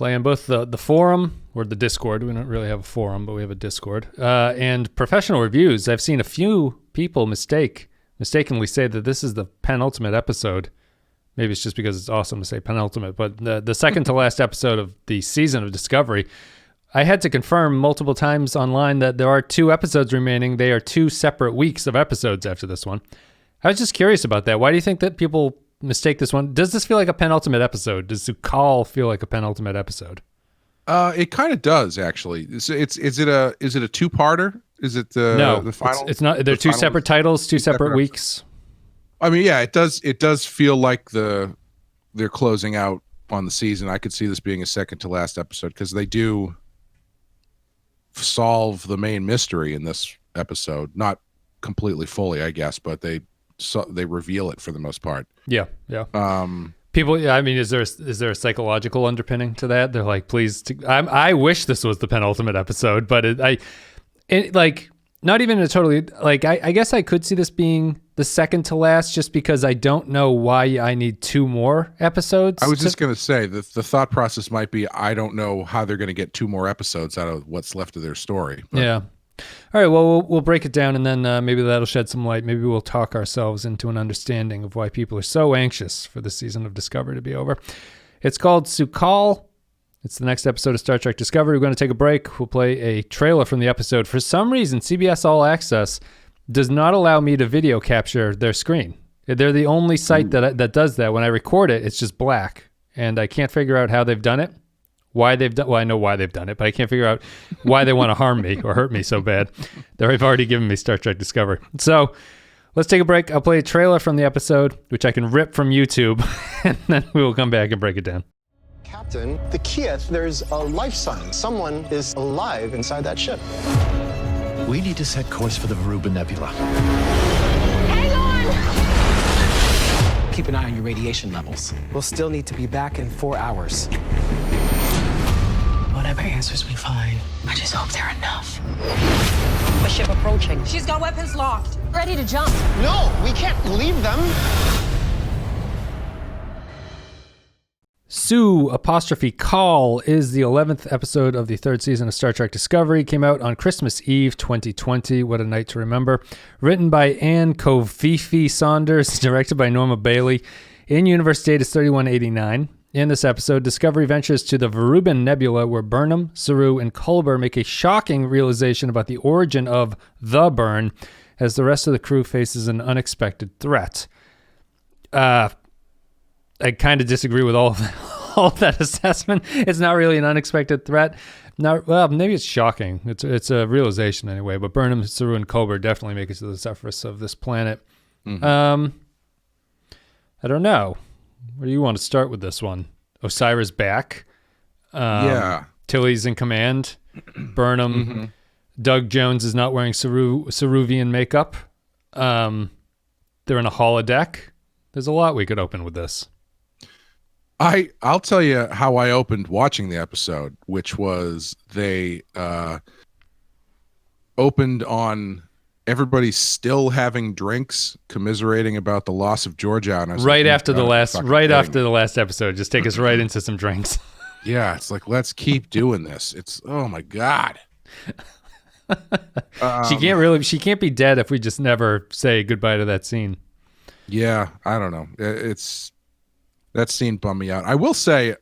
Clay, on both the forum or the Discord. We don't really have a forum, but we have a Discord. And professional reviews. I've seen a few people mistakenly say that this is the penultimate episode. Maybe it's just because it's awesome to say penultimate, but the second to last episode of the season of Discovery. I had to confirm multiple times online that there are 2 episodes remaining. They are 2 separate weeks of episodes after this one. I was just curious about that. Why do you think that people mistake this one? Does this feel like a penultimate episode? Does Su'Kal feel like a penultimate episode? It kind of does, actually. Is it a 2-parter? Is it the final? It's not. They're 2 separate titles, 2 separate weeks. I mean, yeah, it does. It does feel like they're closing out on the season. I could see this being a second to last episode because they do solve the main mystery in this episode, not completely fully, I guess, but they reveal it for the most part. Yeah. People, I mean, is there a psychological underpinning to that? They're like, please, I wish this was the penultimate episode, but like not even a totally, like, I guess I could see this being the second to last just because I don't know why I need 2 more episodes. I was just going to say that the thought process might be, I don't know how they're going to get 2 more episodes out of what's left of their story. But. Yeah. All right, well, we'll break it down, and then maybe that'll shed some light. Maybe we'll talk ourselves into an understanding of why people are so anxious for the season of Discovery to be over. It's called Su'Kal. It's the next episode of Star Trek Discovery. We're going to take a break. We'll play a trailer from the episode. For some reason, CBS All Access does not allow me to video capture their screen. They're the only site that does that. When I record it, it's just black, and I can't figure out how they've done it. Well, I know why they've done it, but I can't figure out why they want to harm me or hurt me so bad. They've already given me Star Trek Discovery. So let's take a break. I'll play a trailer from the episode, which I can rip from YouTube, and then we will come back and break it down. Captain, the Kiev, there's a life sign. Someone is alive inside that ship. We need to set course for the Verubin Nebula. Hang on! Keep an eye on your radiation levels. We'll still need to be back in 4 hours. Whatever answers we find, I just hope they're enough. A ship approaching. She's got weapons locked. Ready to jump. No, we can't leave them. Su''Kal is the 11th episode of the 3rd season of Star Trek Discovery. Came out on Christmas Eve 2020. What a night to remember. Written by Anne Kofifi Saunders, directed by Norma Bailey. In-universe date is 3189. In this episode, Discovery ventures to the Verubin Nebula, where Burnham, Saru, and Culber make a shocking realization about the origin of the burn, as the rest of the crew faces an unexpected threat. I kind of disagree with all of that assessment. It's not really an unexpected threat. Well, maybe it's shocking. It's a realization anyway. But Burnham, Saru, and Culber definitely make it to the surface of this planet. Mm-hmm. I don't know. Where do you want to start with this one? Osira's back. Yeah. Tilly's in command. Burnham. Mm-hmm. Doug Jones is not wearing Saruvian makeup. They're in a holodeck. There's a lot we could open with this. I'll tell you how I opened watching the episode, which was they opened on everybody still having drinks, commiserating about the loss of Georgia. And right after the last episode, just take us right into some drinks. Yeah, it's like, let's keep doing this. It's, oh my God. She can't be dead if we just never say goodbye to that scene. Yeah, I don't know. That scene bummed me out. I will say,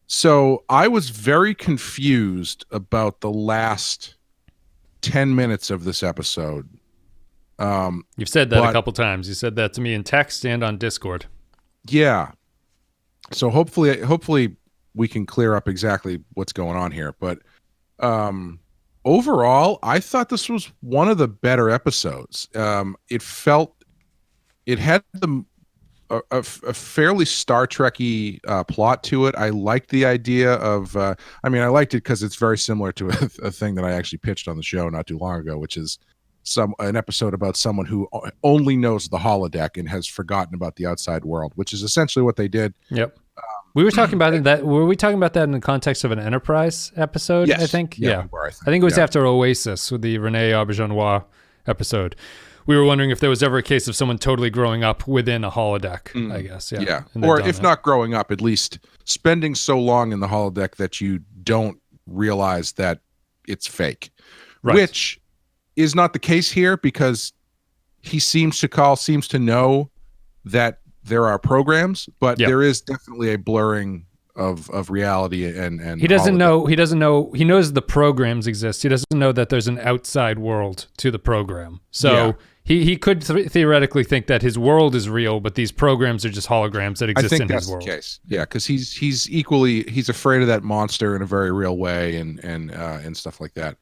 so I was very confused about the last 10 minutes of this episode. You've said that a couple times. You said that to me in text and on Discord. Yeah. So hopefully we can clear up exactly what's going on here. But overall, I thought this was one of the better episodes. It had a fairly Star Trek-y plot to it. I liked the idea of, I liked it because it's very similar to a thing that I actually pitched on the show not too long ago, which is an episode about someone who only knows the holodeck and has forgotten about the outside world, which is essentially what they did. Yep. We were talking about that. Were we talking about that in the context of an Enterprise episode? Yes. I think. Yeah. I think it was after Oasis with the Renee Auberjonois episode. We were wondering if there was ever a case of someone totally growing up within a holodeck, I guess. Yeah. Or if not growing up, at least spending so long in the holodeck that you don't realize that it's fake, which is not the case here because Su'Kal seems to know that there are programs, but there is definitely a blurring of reality and he doesn't know he knows the programs exist. He doesn't know that there's an outside world to the program. So he could theoretically think that his world is real, but these programs are just holograms that exist in his world. I think that's the case. Yeah, because he's afraid of that monster in a very real way and stuff like that.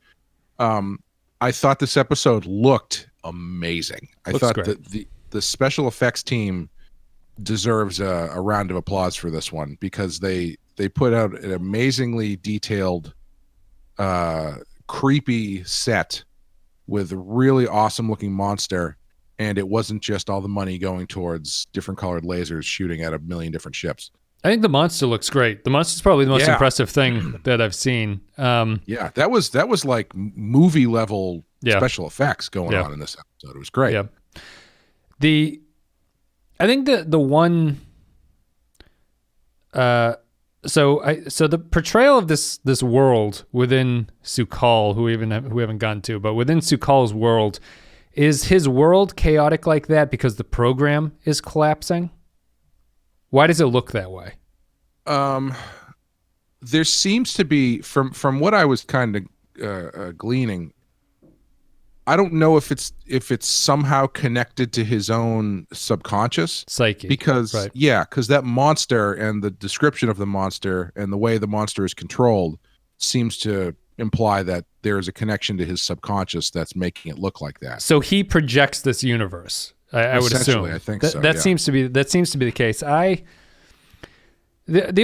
I thought this episode looked amazing. I thought that the special effects team deserves a round of applause for this one because they put out an amazingly detailed, creepy set with a really awesome looking monster, and it wasn't just all the money going towards different colored lasers shooting at a million different ships. I think the monster looks great. The monster's probably the most impressive thing that I've seen. That was like movie level special effects going on in this episode. It was great. Yeah. I think the one so the portrayal of this world within Su'Kal, who we haven't gotten to, but within Su'Kal's world, is his world chaotic like that because the program is collapsing? Why does it look that way? There seems to be from what I was kind of gleaning. I don't know if it's somehow connected to his own subconscious psyche, because that monster and the description of the monster and the way the monster is controlled seems to imply that there is a connection to his subconscious that's making it look like that. So he projects this universe. I would assume. I think so. That seems to be the case. The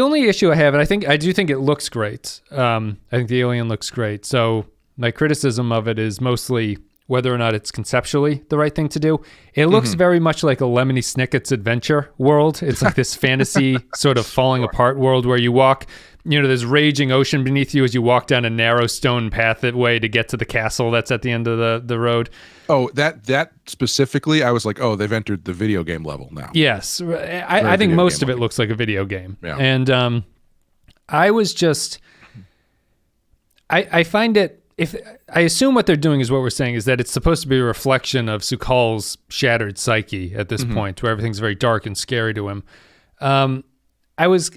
only issue I have, and I do think it looks great. I think the alien looks great. So my criticism of it is mostly whether or not it's conceptually the right thing to do. It looks very much like a Lemony Snicket's adventure world. It's like this fantasy sort of falling apart world where you walk, there's raging ocean beneath you as you walk down a narrow stone pathway to get to the castle that's at the end of the road. Oh, that specifically, I was like, oh, they've entered the video game level now. Yes. I think most of it looks like a video game. Yeah. And I was just, I find it, I assume what they're doing is what we're saying is that it's supposed to be a reflection of Su'Kal's shattered psyche at this point, where everything's very dark and scary to him. I was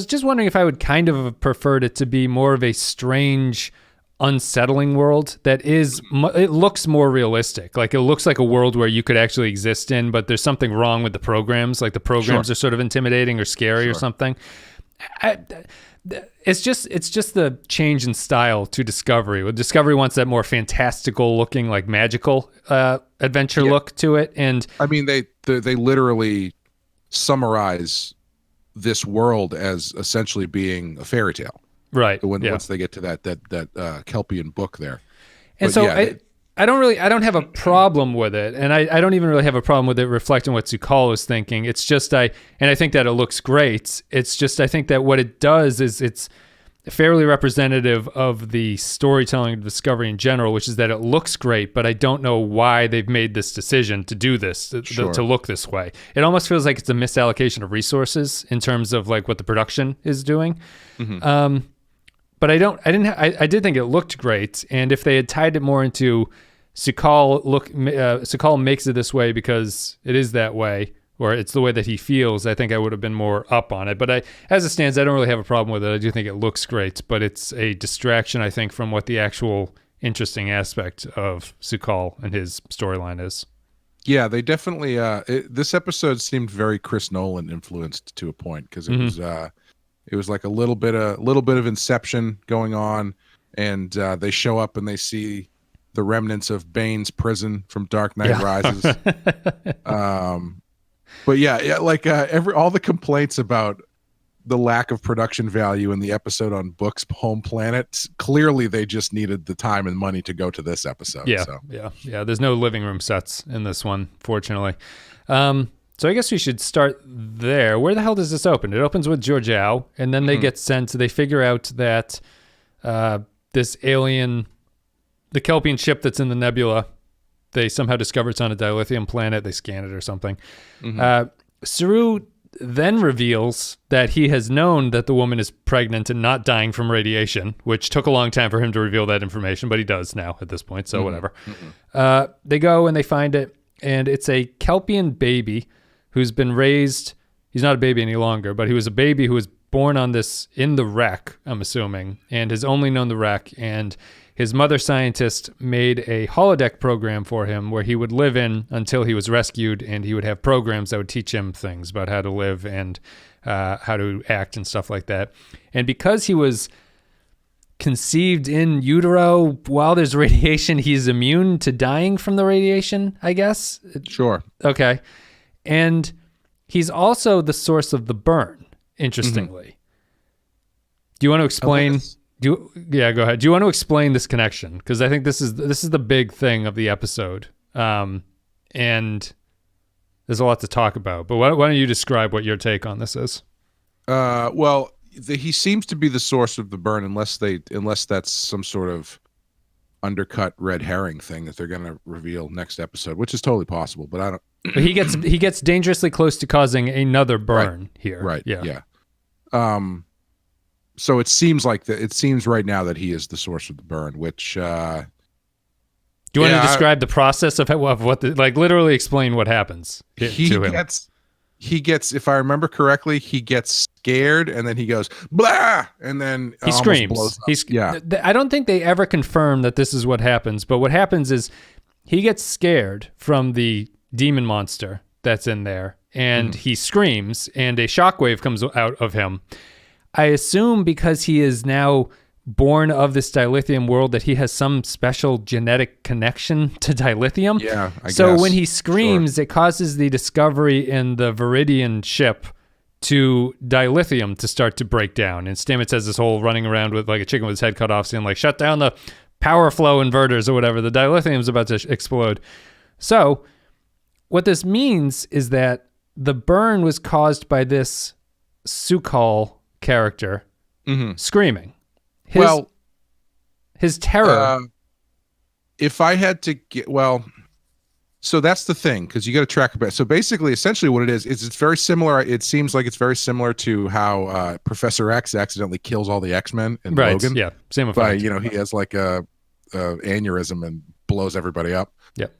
just wondering if I would kind of have preferred it to be more of a strange, unsettling world that it looks more realistic. Like it looks like a world where you could actually exist in, but there's something wrong with the programs. Like the programs are sort of intimidating or scary or something. It's just the change in style to Discovery. Well, Discovery wants that more fantastical looking, like magical adventure look to it. And I mean, they literally summarize this world as essentially being a fairy tale, right? Once they get to that Kelpian book there, and I don't have a problem with it, and I don't even really have a problem with it reflecting what Su'Kal is thinking. It's just I think that it looks great. It's just I think that what it does is it's fairly representative of the storytelling of Discovery in general, which is that it looks great, but I don't know why they've made this decision to do this, to look this way. It almost feels like it's a misallocation of resources in terms of like what the production is doing. But I did think it looked great, and if they had tied it more into Su'Kal makes it this way because it is that way, or it's the way that he feels, I think I would have been more up on it. But as it stands, I don't really have a problem with it. I do think it looks great, but it's a distraction, I think, from what the actual interesting aspect of Su'Kal and his storyline is. Yeah, they definitely. This episode seemed very Chris Nolan influenced to a point because it was like a little bit of Inception going on, and they show up and they see the remnants of Bane's prison from Dark Knight Rises. But all the complaints about the lack of production value in the episode on Book's home planet, clearly they just needed the time and money to go to this episode. Yeah. There's no living room sets in this one, fortunately. So I guess we should start there. Where the hell does this open? It opens with Georgiou, and then they get sent. They figure out that this alien, the Kelpian ship that's in the nebula, they somehow discover it's on a dilithium planet. They scan it or something. Saru then reveals that he has known that the woman is pregnant and not dying from radiation, which took a long time for him to reveal that information, but he does now at this point, so whatever. They go and they find it, and it's a Kelpian baby who's been raised. He's not a baby any longer, but he was a baby who was born on this in the wreck, I'm assuming, and has only known the wreck. And his mother scientist made a holodeck program for him where he would live in until he was rescued, and he would have programs that would teach him things about how to live and how to act and stuff like that. And because he was conceived in utero while there's radiation, he's immune to dying from the radiation, I guess. Sure. Okay. And he's also the source of the burn, interestingly. Do you want to explain? Go ahead. Do you want to explain this connection? Because I think this is the big thing of the episode, and there's a lot to talk about. But why don't you describe what your take on this is? Well, he seems to be the source of the burn, unless that's some sort of undercut red herring thing that they're going to reveal next episode, which is totally possible. But I don't. But he gets dangerously close to causing another burn here. Right. Yeah. So it seems right now that he is the source of the burn, which. Do you want to describe the process of what literally explain what happens to him? He gets, if I remember correctly, he gets scared and then he goes blah, and then he screams. I don't think they ever confirm that this is what happens, but what happens is he gets scared from the demon monster that's in there, and he screams, and a shockwave comes out of him. I assume because he is now born of this dilithium world that he has some special genetic connection to dilithium. Yeah, I so guess. when he screams, Sure. It causes the Discovery in the Viridian ship to dilithium to start to break down. And Stamets has this whole running around with like a chicken with his head cut off saying like, shut down the power flow inverters or whatever. The dilithium's about to explode. So what this means is that the burn was caused by this Sukhal character screaming. His terror. If I had to get, so that's the thing, because you got to track it back. So basically, essentially what it is it's very similar. It seems like it's very similar to how Professor X accidentally kills all the X-Men in Logan. Yeah, same effect. He has like a aneurysm and blows everybody up. Yep.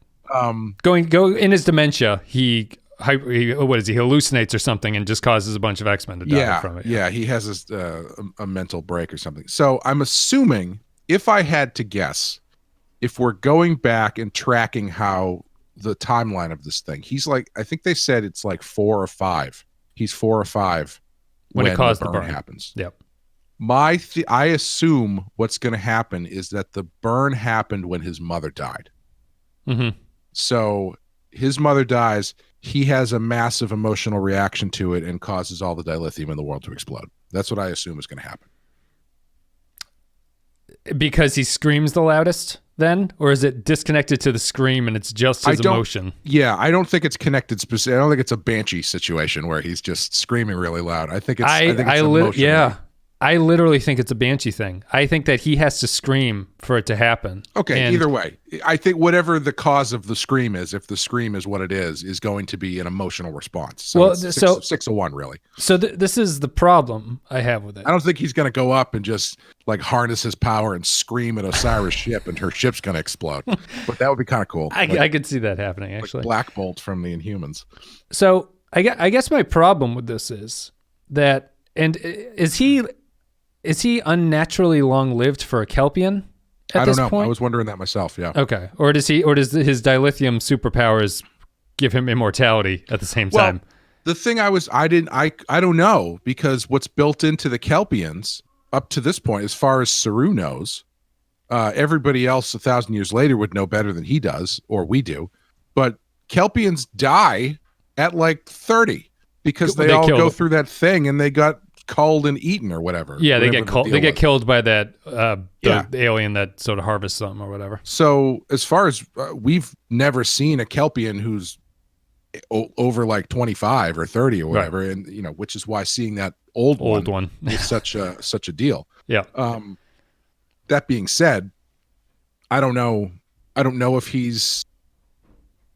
Go in his dementia, he hallucinates or something and just causes a bunch of X-Men to die from it. Yeah, he has a mental break or something. So I'm assuming, if I had to guess, if we're going back and tracking how the timeline of this thing, he's like, I think they said it's like 4 or 5. He's 4 or 5 when it caused the burn happens. Yep. I assume what's going to happen is that the burn happened when his mother died. So his mother dies. He has a massive emotional reaction to it and causes all the dilithium in the world to explode. That's what I assume is going to happen. Because he screams the loudest then? Or is it disconnected to the scream and it's just his emotion? Yeah, I don't think it's connected specifically. I don't think it's a Banshee situation where he's just screaming really loud. I think it's emotional. I literally think it's a Banshee thing. I think that he has to scream for it to happen. Okay, either way. I think whatever the cause of the scream is, if the scream is what it is going to be an emotional response. So it's 6 of 1, really. So this is the problem I have with it. I don't think he's going to go up and just like harness his power and scream at Osiris' ship and her ship's going to explode. But that would be kind of cool. I could see that happening, actually. Like Black Bolt from the Inhumans. So I guess my problem with this is that, and is he unnaturally long-lived for a Kelpian at this point? I don't know. I was wondering that myself, yeah. Okay. Or does his dilithium superpowers give him immortality at the same time? The thing I don't know, because what's built into the Kelpians up to this point, as far as Saru knows, everybody else 1,000 years later would know better than he does, or we do. But Kelpians die at like 30 because they all go through that thing and they got culled and eaten or whatever. Yeah, they get killed by that the alien that sort of harvests them or whatever. So as far as we've never seen a Kelpian who's over like 25 or 30 or whatever, right. And which is why seeing that old one is such a deal. Yeah. That being said, I don't know if he's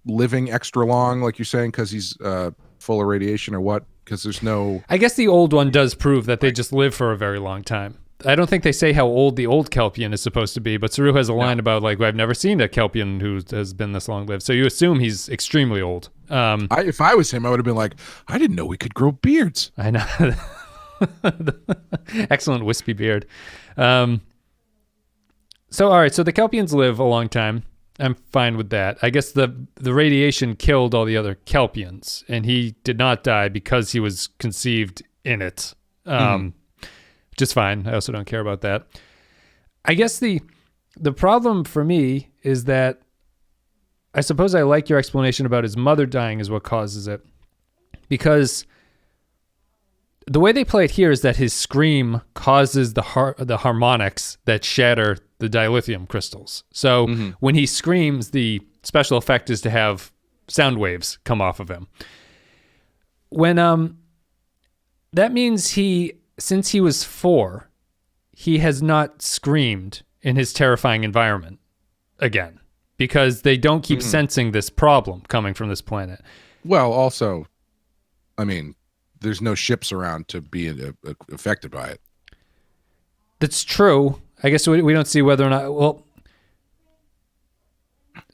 living extra long, like you're saying, because he's full of radiation or what. because there's no. I guess the old one does prove that they just live for a very long time. I don't think they say how old the old Kelpian is supposed to be, but Saru has a line about like, I've never seen a Kelpian who has been this long lived. So you assume he's extremely old. If I was him, I would have been like, I didn't know we could grow beards. I know. Excellent wispy beard. So all right, so the Kelpians live a long time. I'm fine with that. I guess the radiation killed all the other Kelpians, and he did not die because he was conceived in it. Which is fine. I also don't care about that. I guess the problem for me is that I suppose I like your explanation about his mother dying is what causes it. Because the way they play it here is that his scream causes the harmonics that shatter the dilithium crystals. So when he screams, the special effect is to have sound waves come off of him. When that means since he was 4, he has not screamed in his terrifying environment again because they don't keep sensing this problem coming from this planet. Well, also, I mean, there's no ships around to be affected by it. That's true. I guess we don't see whether or not. Well,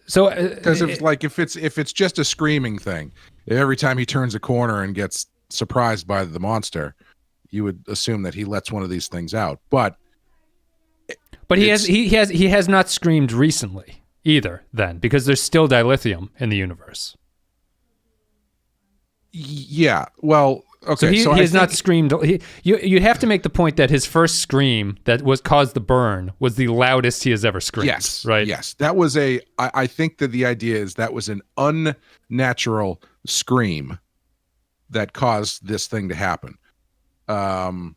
so because if it's just a screaming thing, every time he turns a corner and gets surprised by the monster, you would assume that he lets one of these things out. But he has not screamed recently either. Then because there's still dilithium in the universe. Yeah. Well. Okay. So he has not screamed. You'd have to make the point that his first scream that caused the burn was the loudest he has ever screamed. Yes. Right. Yes. That was I think that the idea is that was an unnatural scream that caused this thing to happen. I'm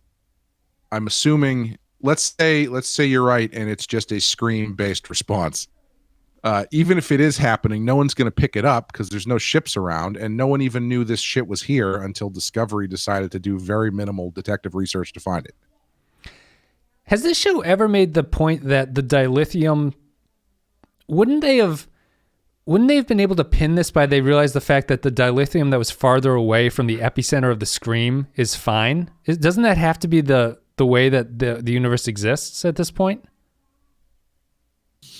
assuming. Let's say you're right, and it's just a scream-based response. Even if it is happening, no one's going to pick it up because there's no ships around, and no one even knew this shit was here until Discovery decided to do very minimal detective research to find it. Has this show ever made the point that the dilithium wouldn't they have been able to pin this by they realized the fact that the dilithium that was farther away from the epicenter of the scream is fine? Doesn't that have to be the way that the universe exists at this point?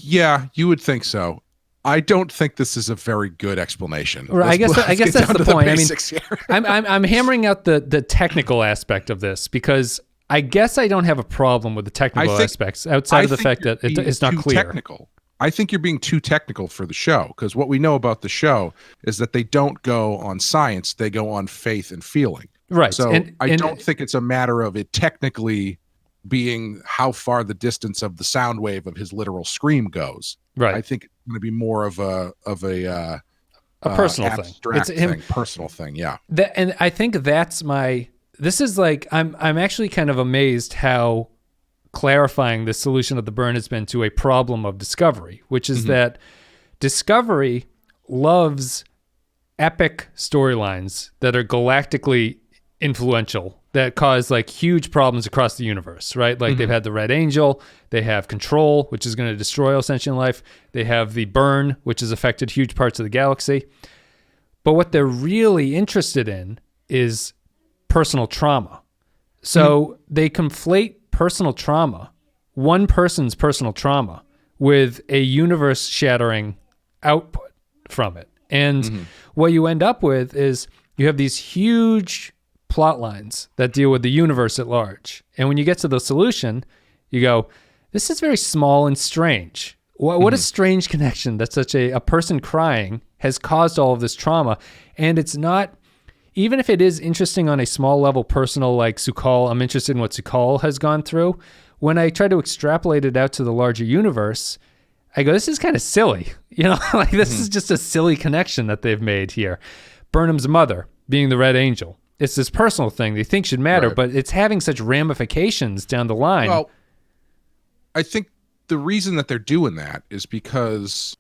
Yeah, you would think so. I don't think this is a very good explanation. Right, I guess that's the point. I'm hammering out the technical aspect of this because I guess I don't have a problem with the technical aspects outside of the fact that it's not clear. Technical. I think you're being too technical for the show because what we know about the show is that they don't go on science; they go on faith and feeling. Right. So I don't think it's a matter of it technically being how far the distance of the sound wave of his literal scream goes. Right. I think it's going to be more of a personal thing. Personal thing. Yeah. And I think that's this is like, I'm actually kind of amazed how clarifying the solution of the burn has been to a problem of Discovery, which is that Discovery loves epic storylines that are galactically influential, that cause like huge problems across the universe, right? Like they've had the Red Angel, they have Control, which is going to destroy all sentient life. They have the burn, which has affected huge parts of the galaxy. But what they're really interested in is personal trauma. So they conflate personal trauma, one person's personal trauma, with a universe-shattering output from it. And what you end up with is you have these huge plot lines that deal with the universe at large. And when you get to the solution, you go, this is very small and strange. What a strange connection that such a person crying has caused all of this trauma. And it's not, even if it is interesting on a small level, personal, like Su'Kal, I'm interested in what Su'Kal has gone through. When I try to extrapolate it out to the larger universe, I go, this is kind of silly. You know, like this is just a silly connection that they've made here. Burnham's mother being the Red Angel. It's this personal thing they think should matter, but it's having such ramifications down the line. Well, I think the reason that they're doing that is because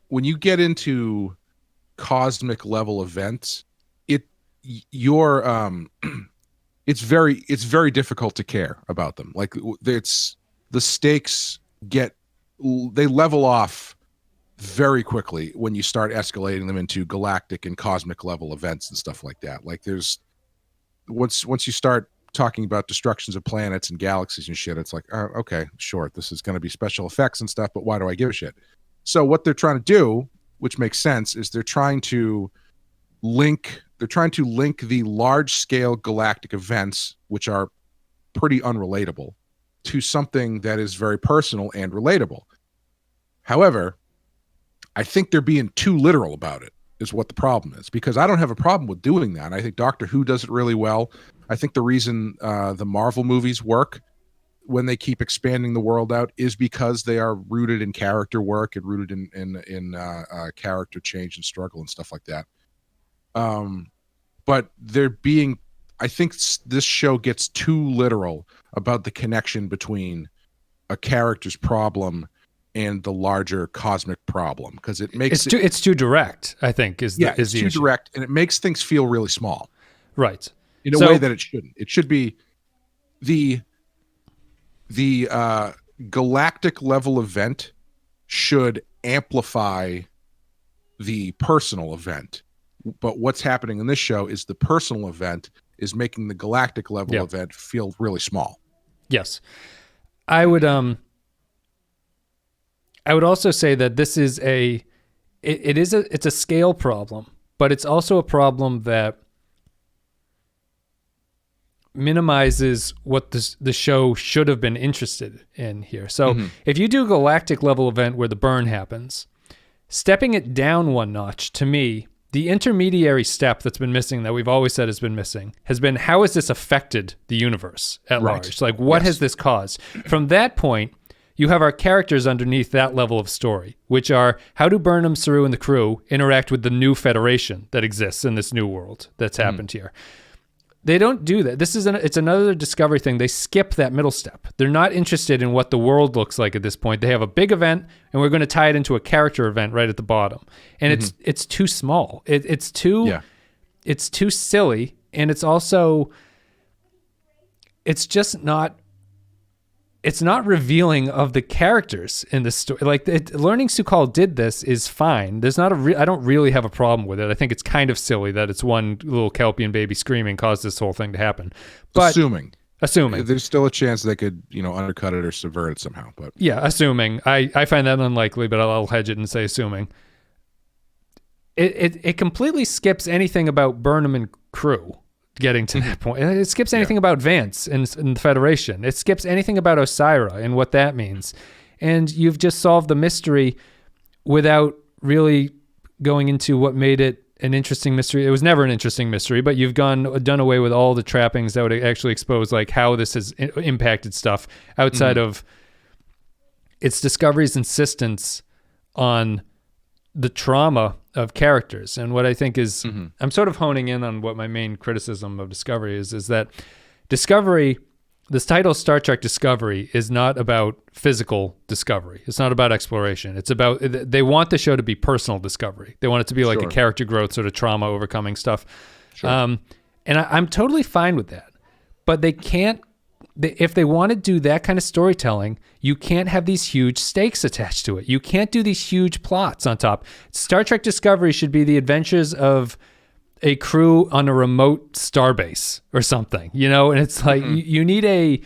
when you get into cosmic level events, it's very difficult to care about them. Like the stakes they level off very quickly when you start escalating them into galactic and cosmic level events and stuff like that. Like there's once you start talking about destructions of planets and galaxies and shit, it's like, oh, okay, sure, this is going to be special effects and stuff, but why do I give a shit? So what they're trying to do, which makes sense, is they're trying to link the large scale galactic events, which are pretty unrelatable, to something that is very personal and relatable. However, I think they're being too literal about it, is what the problem is, because I don't have a problem with doing that. I think Doctor Who does it really well. I think the reason the Marvel movies work when they keep expanding the world out is because they are rooted in character work and rooted in character change and struggle and stuff like that. But I think this show gets too literal about the connection between a character's problem and the larger cosmic problem, because it makes it's too direct, I think, is the too issue. Direct, and it makes things feel really small, right? In a way that it shouldn't. It should be the galactic level event should amplify the personal event, but what's happening in this show is the personal event is making the galactic level event feel really small. Yes, I would also say that this is it's a scale problem, but it's also a problem that minimizes what the show should have been interested in here. So if you do a galactic level event where the burn happens, stepping it down one notch, to me, the intermediary step that's been missing, that we've always said has been missing, has been how has this affected the universe at large? Like, what has this caused? From that point, you have our characters underneath that level of story, which are how do Burnham, Saru, and the crew interact with the new Federation that exists in this new world that's happened here. They don't do that. It's another Discovery thing. They skip that middle step. They're not interested in what the world looks like at this point. They have a big event, and we're going to tie it into a character event right at the bottom. And it's too small. It's too silly, and it's also it's not revealing of the characters in the story. Like, learning Su'Kal did this is fine. There's not I don't really have a problem with it. I think it's kind of silly that it's one little Kelpian baby screaming caused this whole thing to happen. But assuming there's still a chance they could, undercut it or subvert it somehow. But yeah, assuming. I find that unlikely, but I'll hedge it and say assuming. It completely skips anything about Burnham and crew getting to that point. It skips anything about Vance and the Federation. It skips anything about Osira and what that means. And you've just solved the mystery without really going into what made it an interesting mystery. It was never an interesting mystery, but you've done away with all the trappings that would actually expose like how this has impacted stuff outside of its Discovery's insistence on the trauma of characters. And what I think is, I'm sort of honing in on what my main criticism of Discovery is that Discovery, this title Star Trek Discovery, is not about physical discovery. It's not about exploration. It's about, they want the show to be personal discovery. They want it to be like a character growth, sort of trauma overcoming stuff. And I'm totally fine with that. But they can't, if they want to do that kind of storytelling, you can't have these huge stakes attached to it. You can't do these huge plots on top. Star Trek Discovery should be the adventures of a crew on a remote starbase or something, and it's like you need a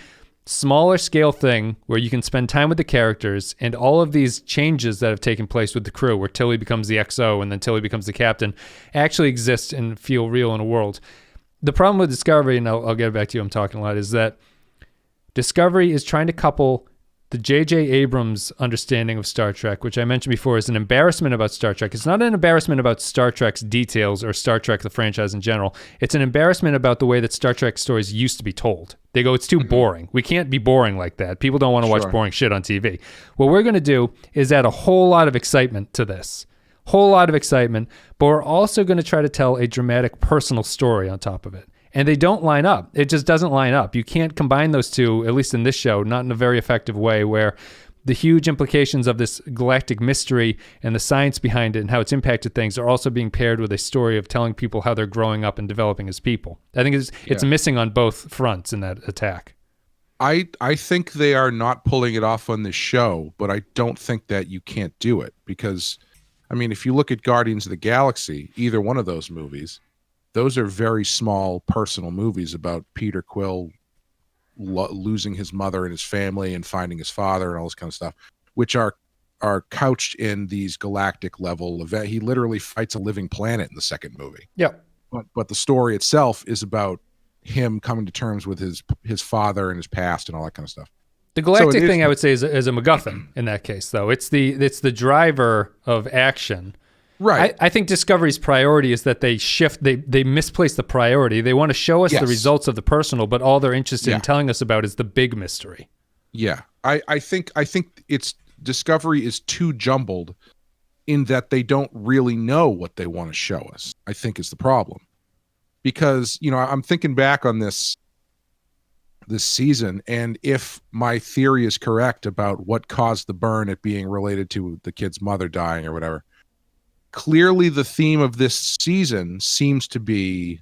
smaller scale thing where you can spend time with the characters, and all of these changes that have taken place with the crew, where Tilly becomes the XO and then Tilly becomes the captain, actually exist and feel real in a world. The problem with Discovery, and I'll get back to you, I'm talking a lot, is that Discovery is trying to couple the J.J. Abrams understanding of Star Trek, which I mentioned before is an embarrassment about Star Trek. It's not an embarrassment about Star Trek's details or Star Trek, the franchise in general. It's an embarrassment about the way that Star Trek stories used to be told. They go, it's too boring. We can't be boring like that. People don't want to watch boring shit on TV. What we're going to do is add a whole lot of excitement to this. Whole lot of excitement, but we're also going to try to tell a dramatic personal story on top of it. And they don't line up. It just doesn't line up. You can't combine those two, at least in this show, not in a very effective way, where the huge implications of this galactic mystery and the science behind it and how it's impacted things are also being paired with a story of telling people how they're growing up and developing as people. I think it's missing on both fronts in that attack. I think they are not pulling it off on this show, but I don't think that you can't do it because, I mean, if you look at Guardians of the Galaxy, either one of those movies, those are very small personal movies about Peter Quill losing his mother and his family and finding his father and all this kind of stuff, which are couched in these galactic level event. He literally fights a living planet in the second movie. Yeah. But the story itself is about him coming to terms with his father and his past and all that kind of stuff. The galactic thing, I would say, is a MacGuffin in that case, though. It's the driver of action. Right. I think Discovery's priority is that they misplace the priority. They want to show us the results of the personal, but all they're interested in telling us about is the big mystery. Yeah. I think it's Discovery is too jumbled in that they don't really know what they want to show us, I think is the problem. Because, I'm thinking back on this season, and if my theory is correct about what caused the burn, it being related to the kid's mother dying or whatever, clearly the theme of this season seems to be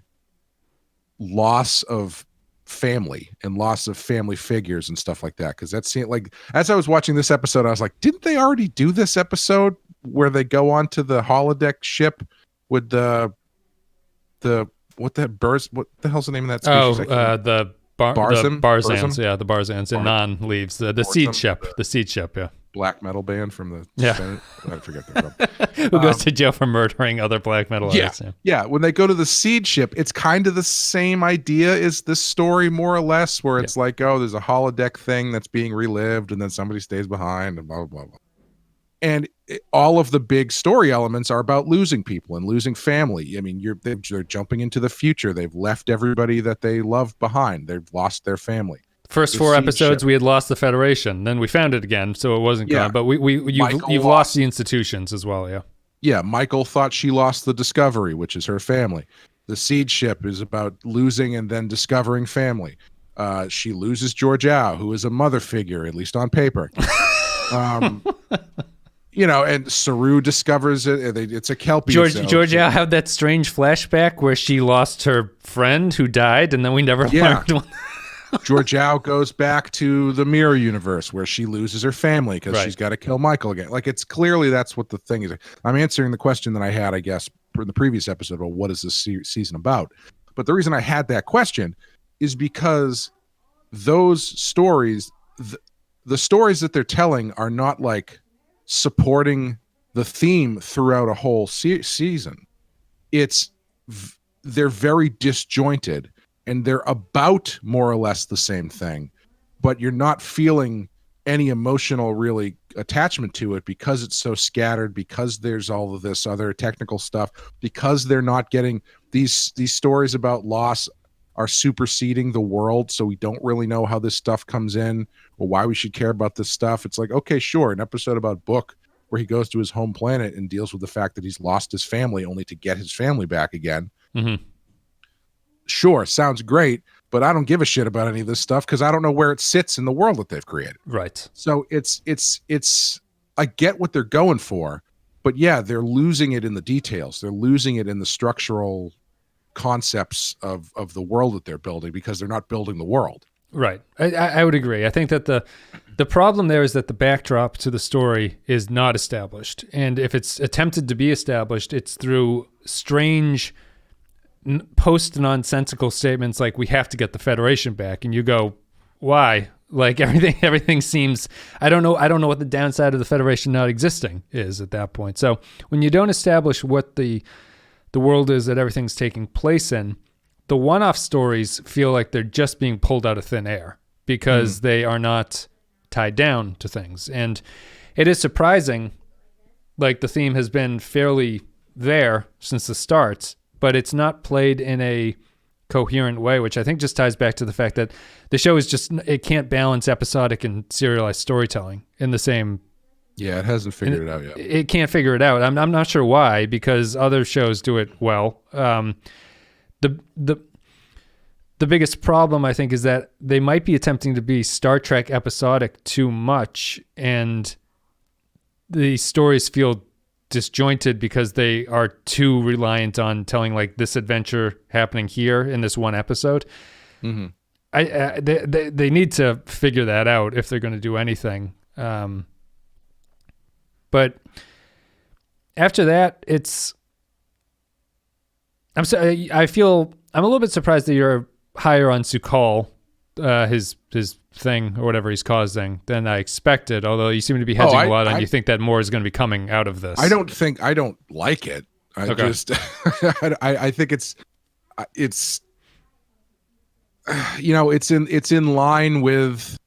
loss of family and loss of family figures and stuff like that. Because that seemed like, as I was watching this episode, I was like, didn't they already do this episode where they go onto the holodeck ship with the what the hell's the name of that species? The Barzans? Barzans, yeah, the Barzans. And Non leaves the seed ship, yeah. Black metal band from the Senate. I forget their name. Who goes to jail for murdering other black metal artists. Yeah. When they go to the seed ship, it's kind of the same idea as this story, more or less, where it's like, oh, there's a holodeck thing that's being relived, and then somebody stays behind, and blah, blah, blah, blah. And all of the big story elements are about losing people and losing family. I mean, they're jumping into the future. They've left everybody that they love behind. They've lost their family. First 4 episodes, we had lost the Federation. Then we found it again, so it wasn't gone. But you've lost the institutions as well, yeah. Yeah, Michael thought she lost the Discovery, which is her family. The seed ship is about losing and then discovering family. She loses Georgiou, who is a mother figure, at least on paper. And Saru discovers it. It's a Kelpie. Georgiou had that strange flashback where she lost her friend who died, and then we never learned one. Georgiou goes back to the mirror universe where she loses her family because she's got to kill Michael again. Like, it's clearly that's what the thing is. I'm answering the question that I had, I guess, in the previous episode about what is this season about. But the reason I had that question is because those stories, the stories that they're telling are not like supporting the theme throughout a whole season. They're very disjointed. And they're about more or less the same thing, but you're not feeling any emotional really attachment to it because it's so scattered, because there's all of this other technical stuff, because they're not getting these stories about loss are superseding the world. So we don't really know how this stuff comes in or why we should care about this stuff. It's like, okay, sure. An episode about Book where he goes to his home planet and deals with the fact that he's lost his family only to get his family back again. Mm-hmm. Sure, sounds great, but I don't give a shit about any of this stuff because I don't know where it sits in the world that they've created. Right. So it's I get what they're going for, but yeah, they're losing it in the details. They're losing it in the structural concepts of the world that they're building because they're not building the world. Right. I would agree. I think that the problem there is that the backdrop to the story is not established. And if it's attempted to be established, it's through strange post-nonsensical statements like, we have to get the Federation back. And you go, why? Like, everything seems, I don't know what the downside of the Federation not existing is at that point. So when you don't establish what the world is that everything's taking place in, the one-off stories feel like they're just being pulled out of thin air because they are not tied down to things. And it is surprising, like, the theme has been fairly there since the start, but it's not played in a coherent way, which I think just ties back to the fact that the show is just, it can't balance episodic and serialized storytelling in the same. Yeah, it hasn't figured it out yet. It can't figure it out. I'm not sure why, because other shows do it well. The biggest problem, I think, is that they might be attempting to be Star Trek episodic too much, and the stories feel disjointed because they are too reliant on telling, like, this adventure happening here in this one episode. Mm-hmm. They need to figure that out if they're going to do anything. But after that, I'm a little bit surprised that you're higher on Sukal, his thing or whatever he's causing, than I expected. Although you seem to be hedging a lot on you think that more is going to to be coming out of this. I don't like it. I just I think it's it's in line with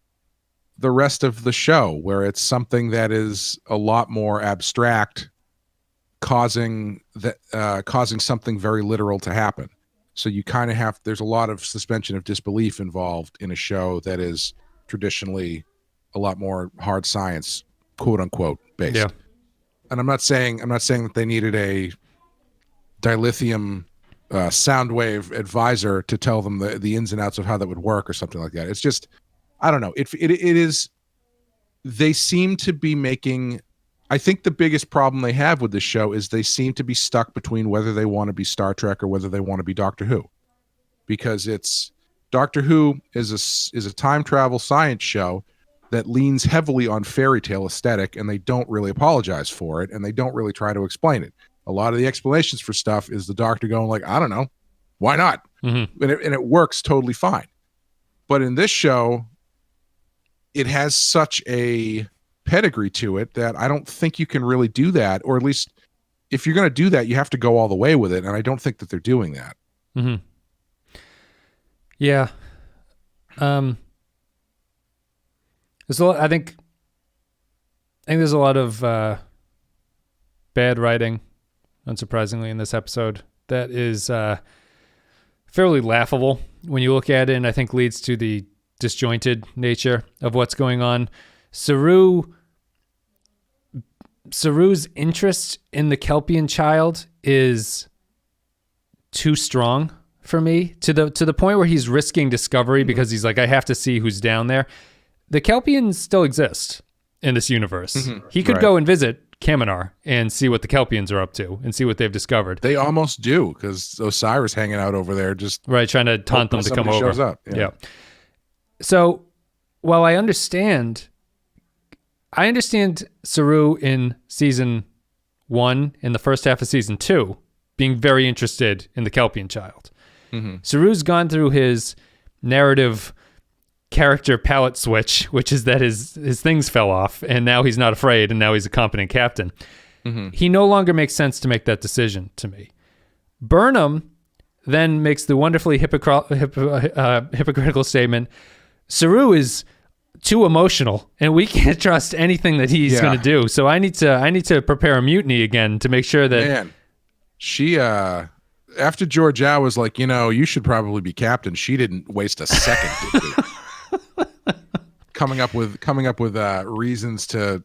the rest of the show, where it's something that is a lot more abstract, causing something very literal to happen. So you kind of there's a lot of suspension of disbelief involved in a show that is traditionally a lot more hard science, quote unquote, based. Yeah. And I'm not saying that they needed a dilithium sound wave advisor to tell them the ins and outs of how that would work or something like that. It's just, I don't know. It is, they seem to be making, I think the biggest problem they have with this show is they seem to be stuck between whether they want to be Star Trek or whether they want to be Doctor Who. Because it's, Doctor Who is a time travel science show that leans heavily on fairy tale aesthetic, and they don't really apologize for it, and they don't really try to explain it. A lot of the explanations for stuff is the Doctor going like, I don't know, why not? Mm-hmm. And it works totally fine. But in this show, it has such a pedigree to it that I don't think you can really do that, or at least if you're going to do that, you have to go all the way with it, and I don't think that they're doing that. Mm-hmm. Yeah. There's a lot, I think there's a lot of bad writing, unsurprisingly, in this episode that is fairly laughable when you look at it, and I think leads to the disjointed nature of what's going on. Saru's interest in the Kelpian child is too strong for me, to the point where he's risking discovery because he's like, I have to see who's down there. The Kelpians still exist in this universe. Mm-hmm. He could go and visit Kaminar and see what the Kelpians are up to and see what they've discovered. They almost do, because Osiris hanging out over there just trying to taunt them to come over. Shows up. Yeah. So while I understand Saru in season 1 in the first half of season 2 being very interested in the Kelpian child. Mm-hmm. Saru's gone through his narrative character palette switch, which is that his things fell off, and now he's not afraid, and now he's a competent captain. Mm-hmm. He no longer makes sense to make that decision to me. Burnham then makes the wonderfully hypocritical statement, Saru is too emotional, and we can't trust anything that he's going to do. So I need to prepare a mutiny again to make sure that... Man, she... after Georgia was like, you should probably be captain, she didn't waste a second, did she? coming up with reasons to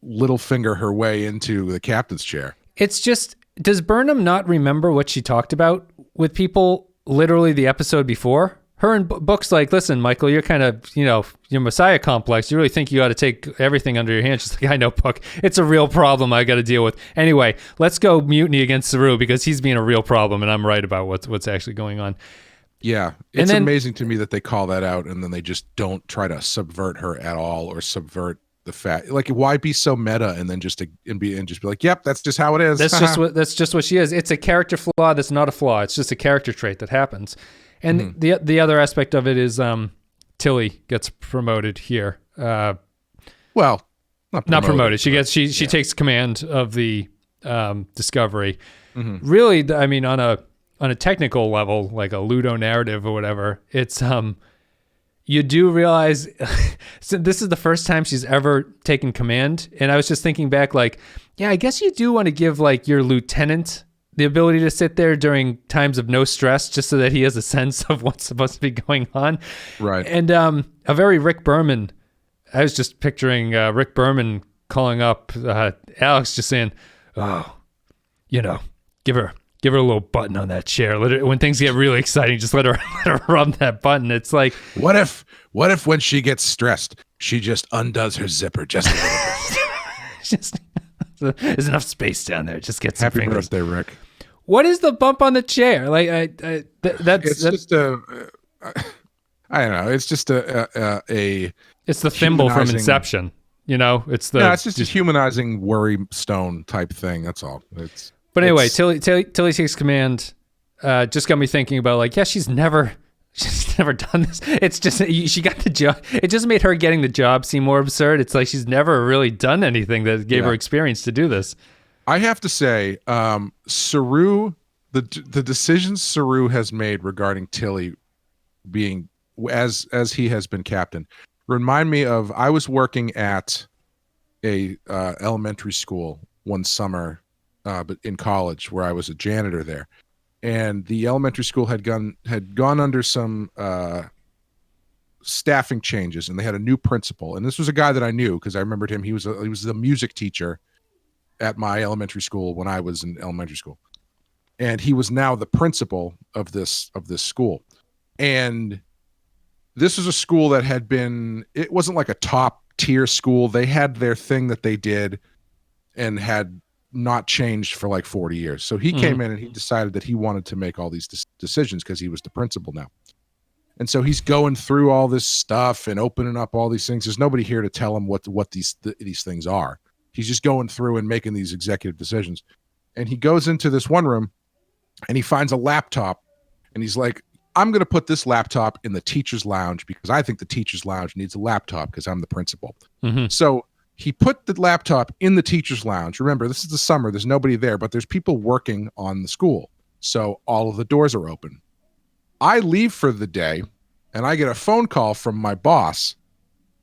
little finger her way into the captain's chair. It's just, does Burnham not remember what she talked about with people literally the episode before? Her in books like, listen, Michael, you're kind of, your Messiah complex. You really think you got to take everything under your hand. She's like, I know, Puck. It's a real problem I got to deal with. Anyway, let's go mutiny against Saru because he's being a real problem, and I'm right about what's actually going on. Yeah, it's amazing to me that they call that out, and then they just don't try to subvert her at all or subvert the fact. Like, why be so meta and then just be like, yep, that's just how it is. That's just what she is. It's a character flaw that's not a flaw. It's just a character trait that happens. And the other aspect of it is Tilly gets promoted here. Not promoted. She takes command of the Discovery. Mm-hmm. Really, I mean, on a technical level, like a Ludo narrative or whatever, it's you do realize so this is the first time she's ever taken command, and I was just thinking back, like, yeah, I guess you do want to give like your lieutenant the ability to sit there during times of no stress, just so that he has a sense of what's supposed to be going on. Right. And a very Rick Berman. I was just picturing Rick Berman calling up Alex, just saying, "Oh, give her a little button on that chair. Let her, when things get really exciting, just let her rub that button." It's like, what if when she gets stressed, she just undoes her zipper just a little bit? There's enough space down there. Just get some Happy fingers. Birthday, Rick. What is the bump on the chair? Like, it's just a. I don't know. It's just a. It's the thimble from Inception. It's just a humanizing worry stone type thing. That's all. But anyway, Tilly takes command. Just got me thinking about like, yeah, she's never done this. It's just she got the job. It just made her getting the job seem more absurd. It's like she's never really done anything that gave her experience to do this. I have to say, Saru, the decisions Saru has made regarding Tilly being as he has been captain remind me of, I was working at a elementary school one summer, but in college, where I was a janitor there, and the elementary school had gone under some staffing changes, and they had a new principal, and this was a guy that I knew because I remembered him. He was the music teacher at my elementary school when I was in elementary school, and he was now the principal of this school. And this was a school that had been, it wasn't like a top tier school. They had their thing that they did and had not changed for like 40 years. So he came in and he decided that he wanted to make all these decisions because he was the principal now. And so he's going through all this stuff and opening up all these things. There's nobody here to tell him what these things are. He's just going through and making these executive decisions. And he goes into this one room and he finds a laptop, and he's like, I'm going to put this laptop in the teacher's lounge because I think the teacher's lounge needs a laptop because I'm the principal. So he put the laptop in the teacher's lounge. Remember, this is the summer. There's nobody there, but there's people working on the school. So all of the doors are open. I leave for the day, and I get a phone call from my boss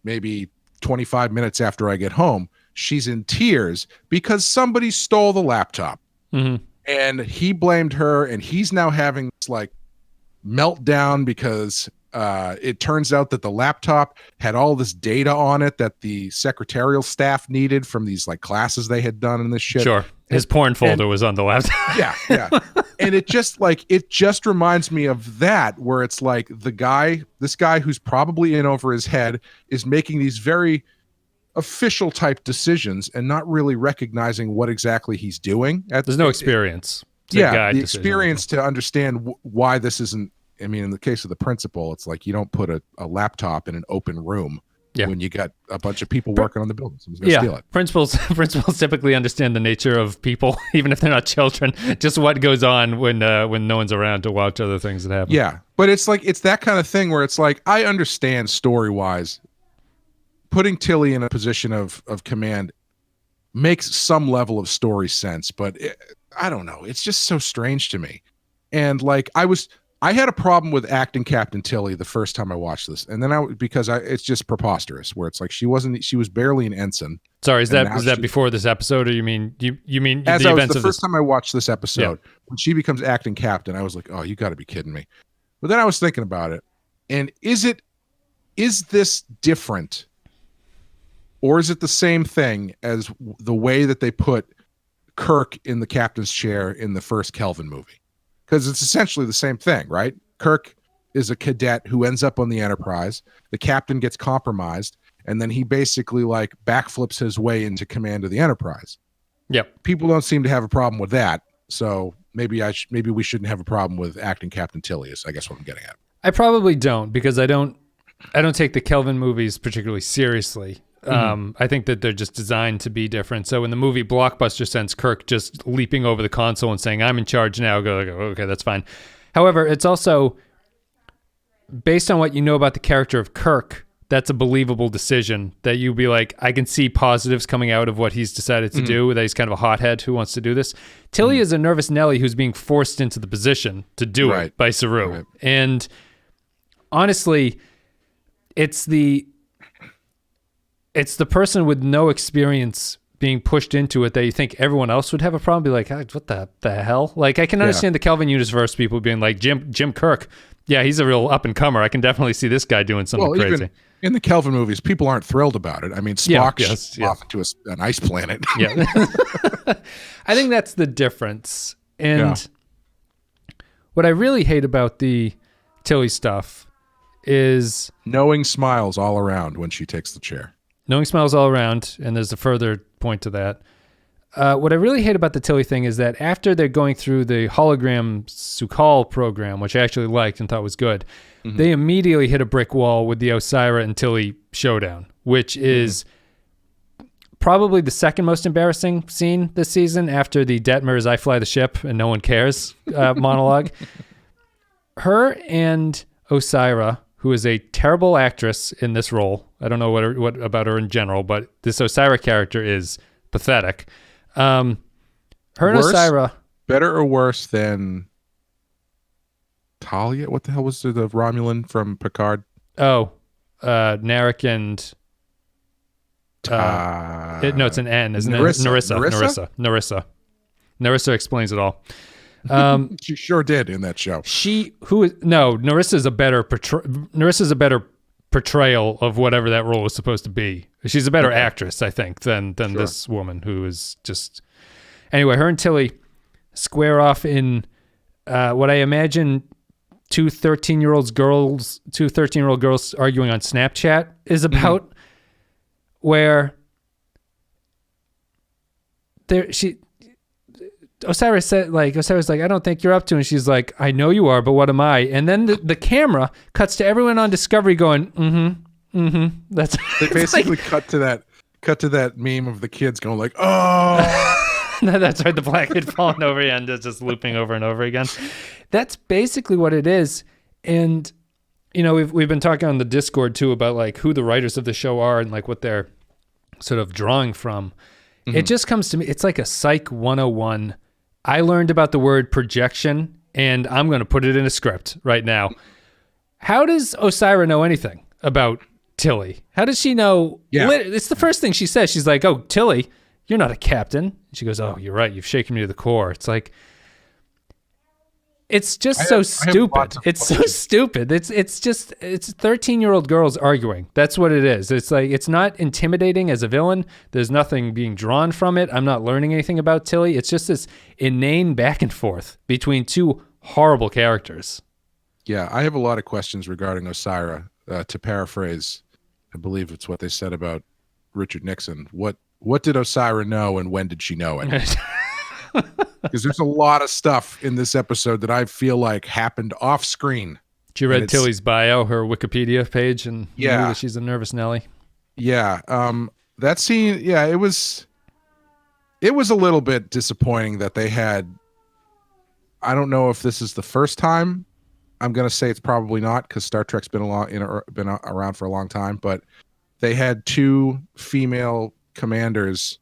maybe 25 minutes after I get home. She's in tears because somebody stole the laptop. And he blamed her, and he's now having this like meltdown because it turns out that the laptop had all this data on it that the secretarial staff needed from these like classes they had done in this shit. Sure. His porn folder was on the laptop. Yeah. And it just reminds me of that, where it's like this guy who's probably in over his head is making these very official type decisions and not really recognizing what exactly he's doing. There's no experience. The experience to understand why this isn't. I mean, in the case of the principal, it's like you don't put a laptop in an open room when you got a bunch of people working on the building. Someone's gonna steal it. Principals typically understand the nature of people, even if they're not children. Just what goes on when no one's around to watch other things that happen. Yeah, but it's like it's that kind of thing where it's like I understand story wise, putting Tilly in a position of command makes some level of story sense, but I don't know. It's just so strange to me. And like I had a problem with acting Captain Tilly the first time I watched this, and then it's just preposterous. Where it's like she was barely an ensign. Sorry, is that before this episode, or you mean the events of the first time I watched this episode when she becomes acting captain? I was like, oh, you got to be kidding me. But then I was thinking about it, and is this different, or is it the same thing as the way that they put Kirk in the captain's chair in the first Kelvin movie? Because it's essentially the same thing, right? Kirk is a cadet who ends up on the Enterprise. The captain gets compromised, and then he basically like backflips his way into command of the Enterprise. Yep. People don't seem to have a problem with that, so maybe we shouldn't have a problem with acting Captain Tilly. Is I guess what I'm getting at. I probably don't, because I don't take the Kelvin movies particularly seriously. I think that they're just designed to be different. So in the movie Blockbuster sense, Kirk just leaping over the console and saying, I'm in charge now. Go, okay, that's fine. However, it's also based on what you know about the character of Kirk. That's a believable decision that you'd be like, I can see positives coming out of what he's decided to do, that he's kind of a hothead who wants to do this. Tilly is a nervous Nelly who's being forced into the position to do it by Saru. Right. And honestly, it's the person with no experience being pushed into it that you think everyone else would have a problem. Be like, what the hell? Like, I can understand the Kelvin universe people being like, Jim Kirk, yeah, he's a real up and comer. I can definitely see this guy doing something crazy. Even in the Kelvin movies, people aren't thrilled about it. I mean, Spock's off into an ice planet. Yeah, I think that's the difference. And what I really hate about the Tilly stuff is knowing smiles all around when she takes the chair. Knowing smiles all around, and there's a further point to that. What I really hate about the Tilly thing is that after they're going through the hologram Su'Kal program, which I actually liked and thought was good, they immediately hit a brick wall with the Osira and Tilly showdown, which is probably the second most embarrassing scene this season after the Detmer's "I fly the ship and no one cares" monologue. Her and Osira, who is a terrible actress in this role. I don't know what about her in general, but this Osira character is pathetic. Her and Osira. Better or worse than Talia? What the hell was the Romulan from Picard? Oh, Narek and... no, it's an N, isn't Narissa. it? Narissa. Narissa explains it all. She sure did in that show. Narissa's a better portrayal of whatever that role was supposed to be. She's a better actress, I think, than this woman who is just... Anyway, her and Tilly square off in what I imagine two 13-year-old girls arguing on Snapchat is about, where Osira's like, I don't think you're up to, and she's like, I know you are, but what am I? And then the camera cuts to everyone on Discovery going, That's they basically cut to that meme of the kids going like, oh. That's right, the black kid falling over and just looping over and over again. That's basically what it is. And we've been talking on the Discord too about like who the writers of the show are and like what they're sort of drawing from. It just comes to me, it's like a Psych 101. I learned about the word projection, and I'm going to put it in a script right now. How does Osira know anything about Tilly? How does she know? Yeah. It's the first thing she says. She's like, oh, Tilly, you're not a captain. She goes, oh, you're right. You've shaken me to the core. It's like, it's just so stupid. It's so stupid. It's 13-year-old girls arguing. That's what it is. It's like, it's not intimidating as a villain. There's nothing being drawn from it. I'm not learning anything about Tilly. It's just this inane back and forth between two horrible characters. Yeah, I have a lot of questions regarding Osira. To paraphrase, I believe it's what they said about Richard Nixon. What did Osira know, and when did she know it? Because there's a lot of stuff in this episode that I feel like happened off screen. She read Tilly's bio, her Wikipedia page, and knew that she's a nervous Nelly. Yeah, that scene. Yeah, it was a little bit disappointing that they had. I don't know if this is the first time. I'm gonna say it's probably not, because Star Trek's been around for a long time. But they had two female commanders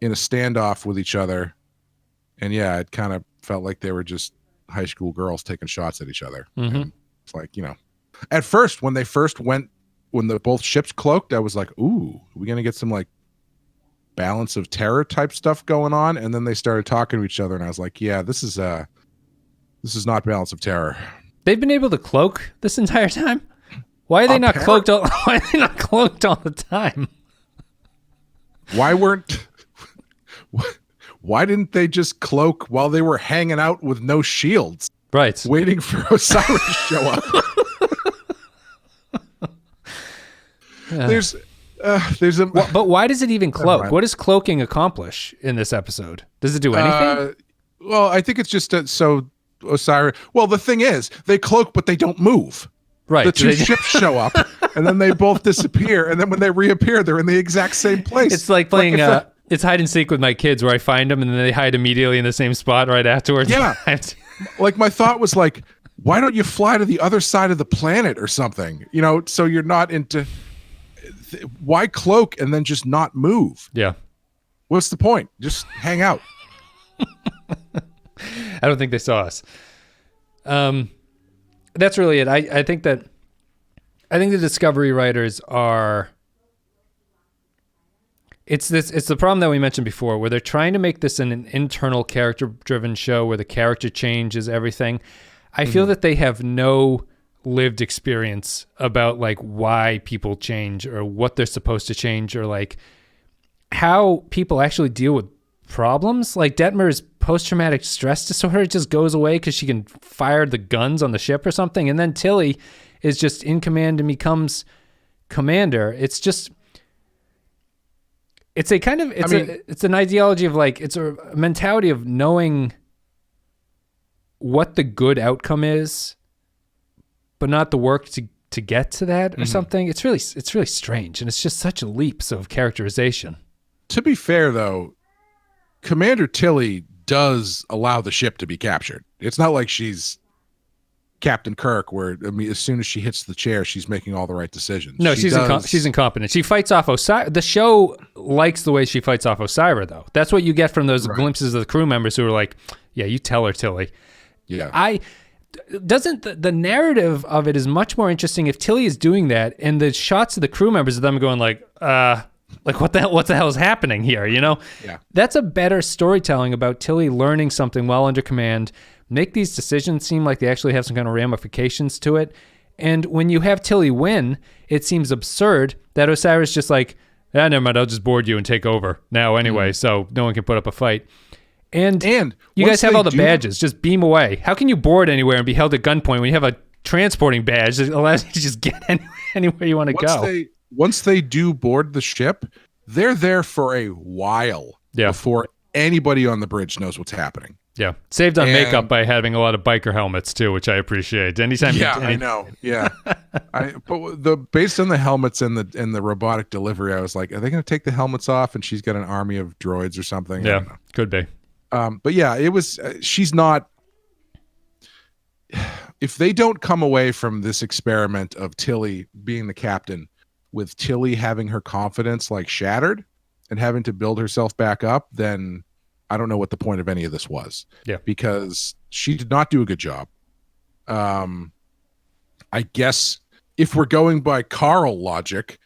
in a standoff with each other, and yeah, it kind of felt like they were just high school girls taking shots at each other. And it's like, at first when both ships cloaked, I was like, ooh, are we gonna get some like balance of terror type stuff going on? And then they started talking to each other, and I was like, yeah, this is not balance of terror. They've been able to cloak this entire time. Why are they not cloaked? Why are they not cloaked all the time? Why didn't they just cloak while they were hanging out with no shields? Right. Waiting for Osira to show up. But why does it even cloak? What does cloaking accomplish in this episode? Does it do anything? Well, I think it's just so Osira. Well, the thing is, they cloak, but they don't move. Right. The two ships show up, and then they both disappear, and then when they reappear, they're in the exact same place. It's like playing it's hide and seek with my kids, where I find them and then they hide immediately in the same spot right afterwards. Yeah. Like my thought was like, why don't you fly to the other side of the planet or something? So you're not into. Why cloak and then just not move? Yeah. What's the point? Just hang out. I don't think they saw us. That's really it. I think the Discovery writers are. It's the problem that we mentioned before, where they're trying to make this an internal character-driven show where the character change is everything. I feel that they have no lived experience about like why people change or what they're supposed to change or like how people actually deal with problems. Like Detmer's post-traumatic stress disorder just goes away because she can fire the guns on the ship or something, and then Tilly is just in command and becomes commander. It's just it's an ideology of like, it's a mentality of knowing what the good outcome is, but not the work to get to that or something. It's really strange, and it's just such a leap of characterization. To be fair, though, Commander Tilly does allow the ship to be captured. It's not like she's Captain Kirk, where as soon as she hits the chair, she's making all the right decisions. No, she's incompetent. She fights off Osira. The show likes the way she fights off Osira, though. That's what you get from those glimpses of the crew members who are like, "Yeah, you tell her, Tilly." Yeah. The narrative of it is much more interesting if Tilly is doing that, and the shots of the crew members of them going like what the hell is happening here? Yeah. That's a better storytelling about Tilly learning something while under command. Make these decisions seem like they actually have some kind of ramifications to it. And when you have Tilly win, it seems absurd that Osira's just like, never mind, I'll just board you and take over now anyway, so no one can put up a fight. And you guys have all the badges. Just beam away. How can you board anywhere and be held at gunpoint when you have a transporting badge that allows you to just get anywhere you want to go? Once they do board the ship, they're there for a while before anybody on the bridge knows what's happening. Yeah, saved on makeup by having a lot of biker helmets too, which I appreciate. Anytime, I know. Yeah, but based on the helmets and the robotic delivery, I was like, are they going to take the helmets off? And she's got an army of droids or something. Yeah, could be. But yeah, it was. She's not. If they don't come away from this experiment of Tilly being the captain, with Tilly having her confidence like shattered and having to build herself back up, then I don't know what the point of any of this was. Yeah. Because she did not do a good job. I guess if we're going by Carl logic,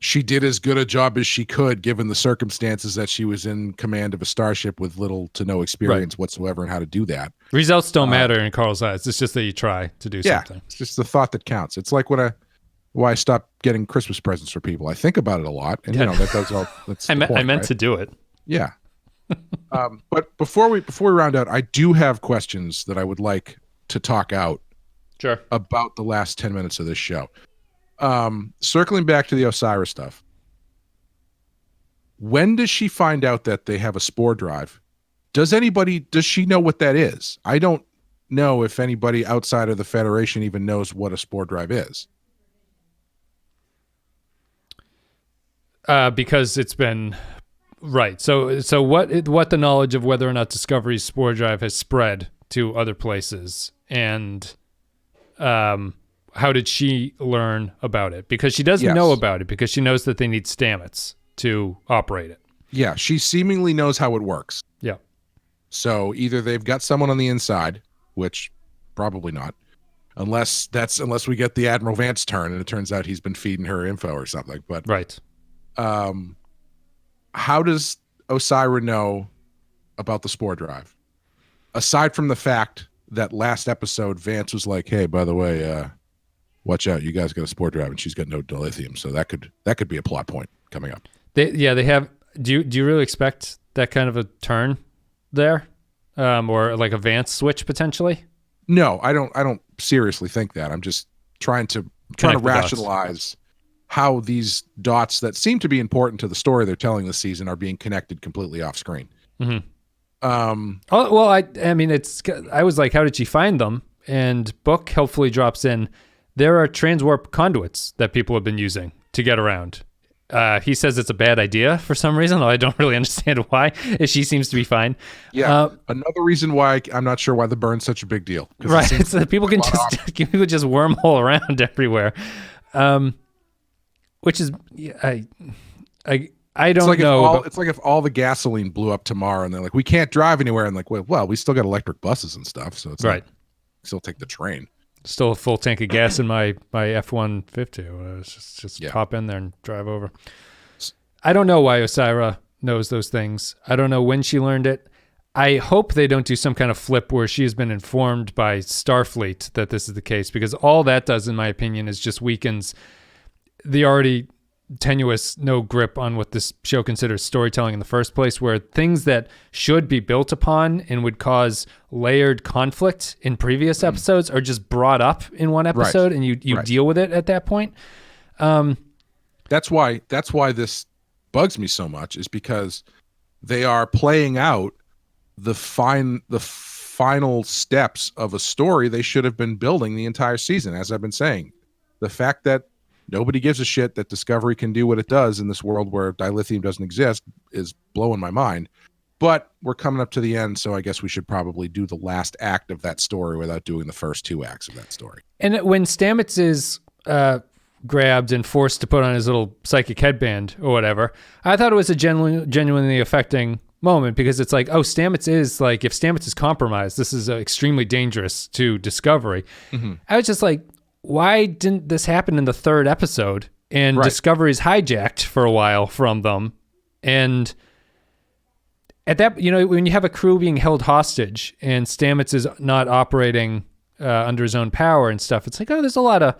she did as good a job as she could given the circumstances that she was in command of a starship with little to no experience whatsoever in how to do that. Results don't matter in Carl's eyes. It's just that you try to do something. It's just the thought that counts. It's like why I stopped getting Christmas presents for people. I think about it a lot, and that does all. That's I meant to do it. Yeah. But before we round out, I do have questions that I would like to talk out. Sure. About the last 10 minutes of this show. Circling back to the Osira stuff. When does she find out that they have a spore drive? Does she know what that is? I don't know if anybody outside of the Federation even knows what a spore drive is. Because it's been right. So what the knowledge of whether or not Discovery's spore drive has spread to other places, and how did she learn about it? Because she doesn't know about it, because she knows that they need stamets to operate it. Yeah, she seemingly knows how it works. Yeah. So either they've got someone on the inside, which probably not, unless we get the Admiral Vance turn and it turns out he's been feeding her info or something. But right. How does Osira know about the spore drive? Aside from the fact that last episode, Vance was like, hey, by the way, watch out, you guys got a spore drive and she's got no dilithium. So that could be a plot point coming up. They have. Do you really expect that kind of a turn there? Or like a Vance switch potentially? No, I don't seriously think that. I'm just trying to rationalize how these dots that seem to be important to the story they're telling this season are being connected completely off screen. Mm-hmm. I mean, I was like, how did she find them? And Book helpfully drops in, there are transwarp conduits that people have been using to get around. He says it's a bad idea for some reason. I don't really understand why. She seems to be fine. Yeah. Another reason why I'm not sure why the burn's such a big deal. Right. It's that people can just wormhole around everywhere. Which is, I don't know. It's like if all the gasoline blew up tomorrow and they're like, we can't drive anywhere. And like, well, we still got electric buses and stuff. So it's right. Like, still take the train. Still a full tank of gas in my F-150. Just hop in there and drive over. I don't know why Osira knows those things. I don't know when she learned it. I hope they don't do some kind of flip where she has been informed by Starfleet that this is the case, because all that does, in my opinion, is just weakens the already tenuous no grip on what this show considers storytelling in the first place, where things that should be built upon and would cause layered conflict in previous episodes are just brought up in one episode, and you deal with it at that point. That's why this bugs me so much, is because they are playing out the final steps of a story they should have been building the entire season. As I've been saying, the fact that nobody gives a shit that Discovery can do what it does in this world where dilithium doesn't exist is blowing my mind. But we're coming up to the end, so I guess we should probably do the last act of that story without doing the first 2 acts of that story. And when Stamets is grabbed and forced to put on his little psychic headband or whatever, I thought it was a genuinely affecting moment, because it's like, oh, Stamets is like, if Stamets is compromised, this is extremely dangerous to Discovery. I was just like, why didn't this happen in the 3rd episode? And Discovery's hijacked for a while from them. And at that, when you have a crew being held hostage and Stamets is not operating under his own power and stuff, it's like, oh, there's a lot of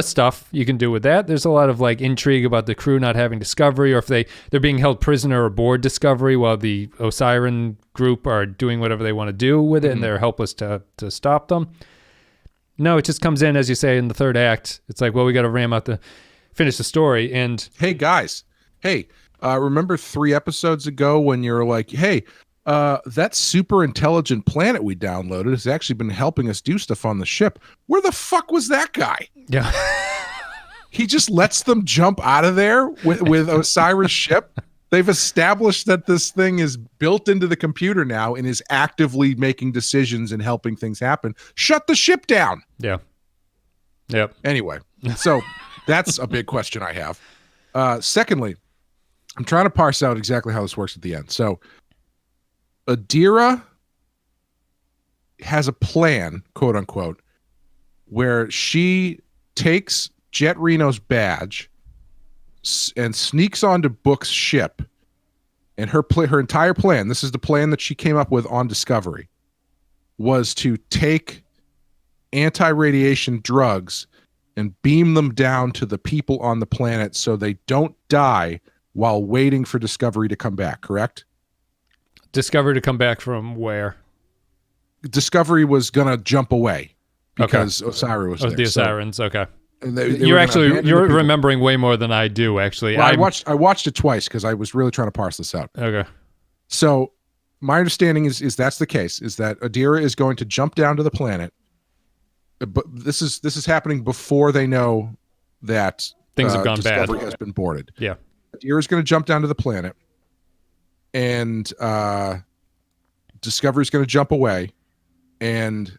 stuff you can do with that. There's a lot of like intrigue about the crew not having Discovery, or if they're being held prisoner aboard Discovery while the Osiris group are doing whatever they want to do with it, and they're helpless to stop them. No, it just comes in, as you say, in the 3rd act. It's like, well, we got to finish the story. And hey, guys, remember 3 episodes ago when you're like, hey, that super intelligent planet we downloaded has actually been helping us do stuff on the ship. Where the fuck was that guy? Yeah. He just lets them jump out of there with Osiris' ship. They've established that this thing is built into the computer now and is actively making decisions and helping things happen. Shut the ship down. Yeah. Yep. Anyway, so that's a big question I have. Secondly, I'm trying to parse out exactly how this works at the end. So Adira has a plan, quote unquote, where she takes Jet Reno's badge and sneaks onto Book's ship, and her entire plan, this is the plan that she came up with on Discovery, was to take anti-radiation drugs and beam them down to the people on the planet so they don't die while waiting for Discovery to come back, correct? Discovery to come back from where? Discovery was going to jump away because Osiris was there. The Osiris, okay. They you're remembering way more than I do, actually. Well, I watched it twice because I was really trying to parse this out. Okay. So my understanding is that's the case, is that Adira is going to jump down to the planet, but this is happening before they know that things have gone Discovery bad. has been boarded. Yeah. Adira is going to jump down to the planet, and Discovery is going to jump away, and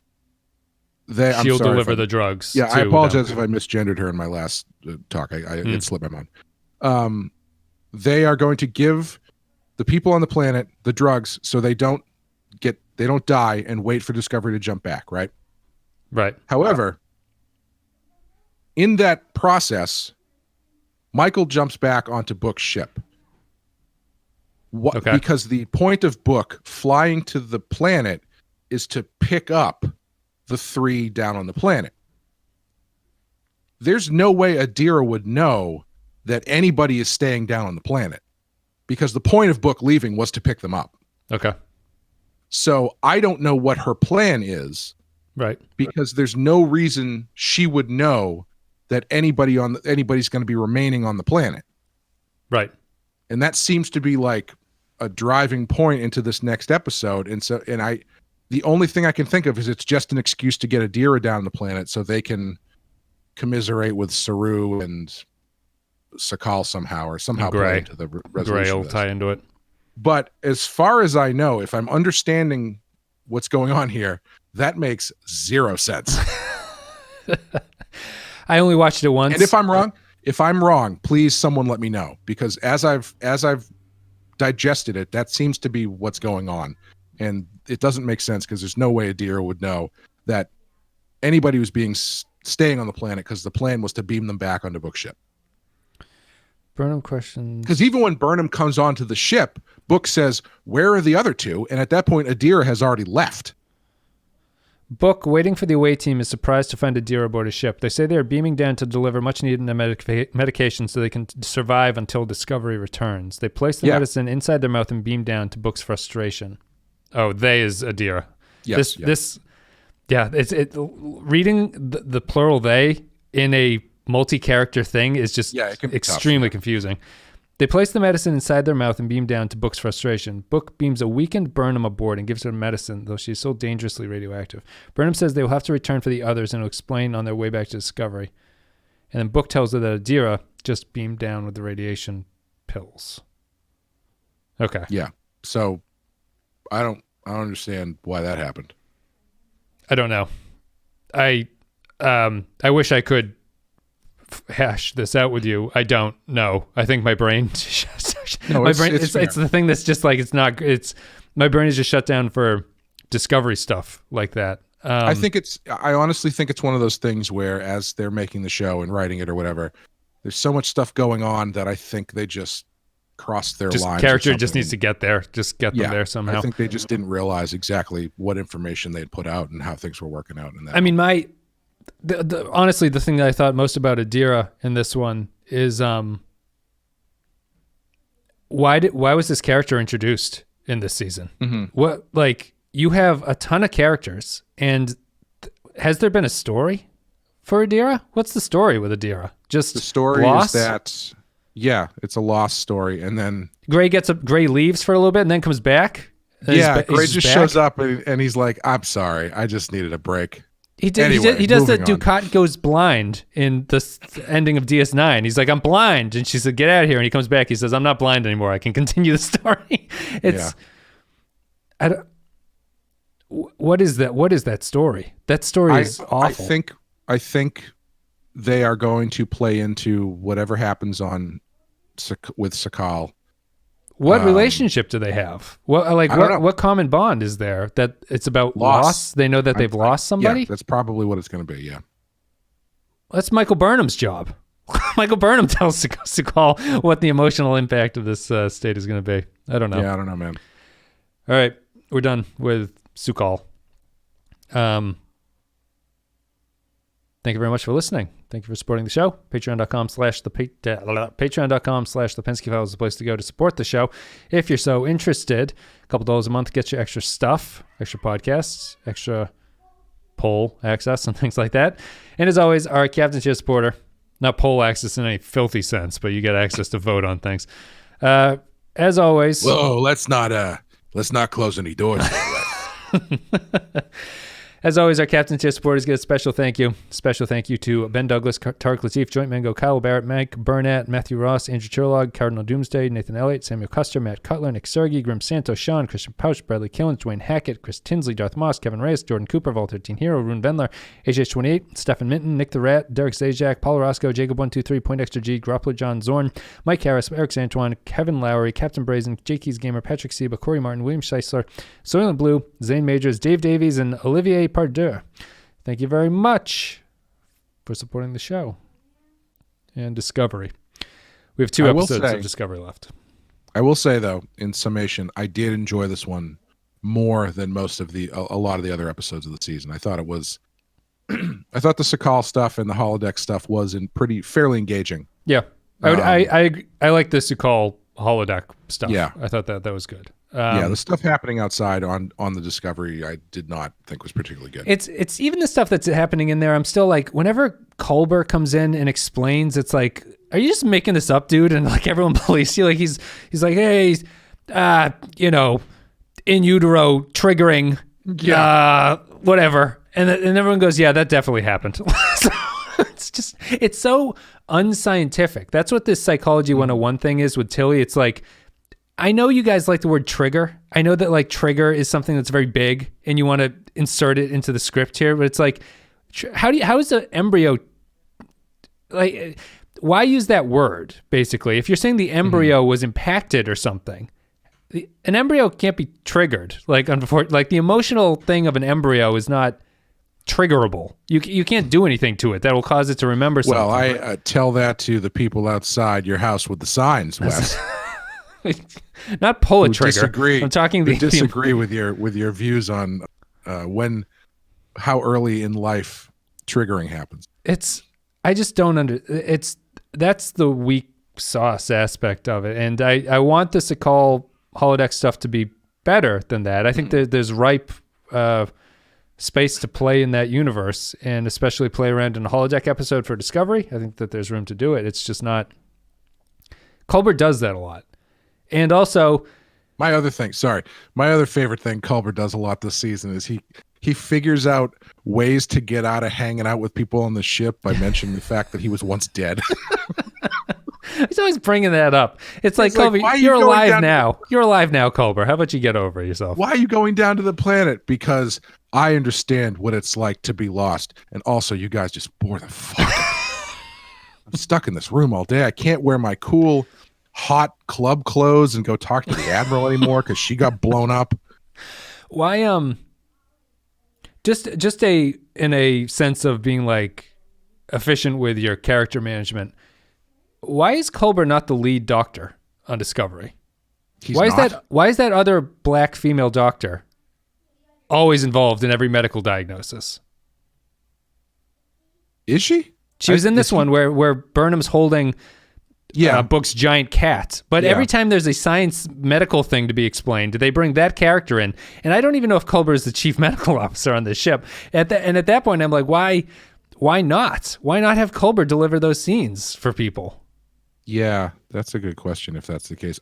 she'll deliver the drugs. Yeah, I apologize if I misgendered her in my last talk. It slipped my mind. They are going to give the people on the planet the drugs so they don't die and wait for Discovery to jump back, right? Right. However, in that process, Michael jumps back onto Book's ship. Because the point of Book flying to the planet is to pick up the 3 down on the planet. There's no way Adira would know that anybody is staying down on the planet, because the point of Book leaving was to pick them up. Okay. So I don't know what her plan is. Right. Because there's no reason she would know that anybody's going to be remaining on the planet. Right. And that seems to be like a driving point into this next episode. The only thing I can think of is it's just an excuse to get Adira down the planet so they can commiserate with Saru and Sakal somehow play into the resolution. Gray will tie into it. But as far as I know, if I'm understanding what's going on here, that makes 0 sense. I only watched it once. And if I'm wrong, please someone let me know, because as I've digested it, that seems to be what's going on. And it doesn't make sense, because there's no way Adira would know that anybody was staying on the planet, because the plan was to beam them back onto Book's ship. Burnham questions. Because even when Burnham comes onto the ship, Book says, "Where are the other 2?" And at that point, Adira has already left. Book, waiting for the away team, is surprised to find Adira aboard a ship. They say they are beaming down to deliver much-needed medication so they can survive until Discovery returns. They place the medicine inside their mouth and beam down to Book's frustration. Oh, they is Adira. Yes. Reading the plural they in a multi-character thing is just extremely confusing. They place the medicine inside their mouth and beam down to Book's frustration. Book beams a weakened Burnham aboard and gives her medicine, though she is so dangerously radioactive. Burnham says they will have to return for the others and will explain on their way back to Discovery. And then Book tells her that Adira just beamed down with the radiation pills. Okay. Yeah. So I don't understand why that happened. I don't know. I wish I could hash this out with you. I don't know. I think my brain it's the thing that's just like my brain is just shut down for Discovery stuff like that. I honestly think it's one of those things where as they're making the show and writing it or whatever, there's so much stuff going on that I think they just crossed their lines. Character just needs to get there. Just get them there somehow. I think they just didn't realize exactly what information they'd put out and how things were working out in that. I mean, honestly, the thing that I thought most about Adira in this one is why was this character introduced in this season? What, like, you have a ton of characters, and has there been a story for Adira? What's the story with Adira? Just the story loss? Is that it's a lost story, and then Gray leaves for a little bit and then comes back. Gray just shows up and he's like, "I'm sorry, I just needed a break." He does the Ducat goes blind in the ending of DS9. He's like, "I'm blind," and she said, "Get out of here." And he comes back. He says, "I'm not blind anymore. I can continue the story." What is that? What is that story? That story is awful. I think they are going to play into whatever happens with Sakal. What relationship do they have? What common bond is there? That it's about loss. They know that they've lost somebody. Yeah, that's probably what it's going to be. Yeah, that's Michael Burnham's job. Michael Burnham tells Sakal what the emotional impact of this state is going to be. I don't know. Yeah, I don't know, man. All right, we're done with Sakal. Thank you very much for listening. Thank you for supporting the show. Patreon.com/the Penske Files is the place to go to support the show. If you're so interested, a couple $2 a month gets you extra stuff, extra podcasts, extra poll access and things like that. And as always, our Captain Tier supporter, not poll access in any filthy sense, but you get access to vote on things. As always. Whoa, let's not close any doors. As always, our Captain Tier supporters get a special thank you. Special thank you to Ben Douglas, Tarek Latif, Joint Mango, Kyle Barrett, Mike Burnett, Matthew Ross, Andrew Chirlog, Cardinal Doomsday, Nathan Elliott, Samuel Custer, Matt Cutler, Nick Sergey, Grim Santos, Sean, Christian Pouch, Bradley Killens, Dwayne Hackett, Chris Tinsley, Darth Moss, Kevin Reyes, Jordan Cooper, Vol 13 Hero, Rune Vendler, AJ28, Stefan Minton, Nick the Rat, Derek Zajac, Paul Roscoe, Jacob123, Point Extra G, Groppler, John Zorn, Mike Harris, Eric Santuan, Kevin Lowry, Captain Brazen, Jakey's Gamer, Patrick Seba, Corey Martin, William Scheisler, Soylent Blue, Zane Majors, Dave Davies, and Olivier Pardeur. Thank you very much for supporting the show and Discovery. We have 2 episodes of Discovery left. I will say, though, in summation, I did enjoy this one more than most of a lot of the other episodes of the season. I thought it was, I thought the Sakal stuff and the holodeck stuff was fairly engaging. Yeah, I like the Sakal holodeck stuff. Yeah, I thought that was good. The stuff happening outside on the Discovery, I did not think was particularly good. It's even the stuff that's happening in there. I'm still like, whenever Culber comes in and explains, it's like, are you just making this up, dude? And like everyone believes you. Like he's like, hey, in utero triggering, whatever, and everyone goes, yeah, that definitely happened. So it's so unscientific. That's what this Psychology 101 thing is with Tilly. It's like, I know you guys like the word trigger. I know that like trigger is something that's very big and you want to insert it into the script here, but it's like, how is an embryo, like, why use that word basically? If you're saying the embryo was impacted or something, an embryo can't be triggered. Like the emotional thing of an embryo is not triggerable. You can't do anything to it that will cause it to remember something. Well, I tell that to the people outside your house with the signs, Wes. Not pull a trigger. Disagree. I'm talking disagree with your views on how early in life triggering happens. I just don't that's the weak sauce aspect of it, and I want the Sakal holodeck stuff to be better than that. I think there's ripe space to play in that universe, and especially play around in a holodeck episode for Discovery. I think that there's room to do it. It's just not. Culber does that a lot. And also, my other favorite thing Culber does a lot this season is he he figures out ways to get out of hanging out with people on the ship by mentioning the fact that he was once dead. He's always bringing that up. It's like, like, Culber, why are you're you going alive down to now. You're alive now, Culber. How about you get over yourself? Why are you going down to the planet? Because I understand what it's like to be lost. And also, you guys just bore the fuck out. I'm stuck in this room all day. I can't wear my cool, hot club clothes and go talk to the Admiral anymore because she got blown up. Why, just in a sense of being like efficient with your character management, why is Culber not the lead doctor on Discovery? Why is that other black female doctor always involved in every medical diagnosis? Is she? She was in this one where Burnham's holding Book's giant cat. But every time there's a science medical thing to be explained, they bring that character in. And I don't even know if Culber is the chief medical officer on this ship. And at that point, I'm like, why not? Why not have Culber deliver those scenes for people? Yeah, that's a good question if that's the case.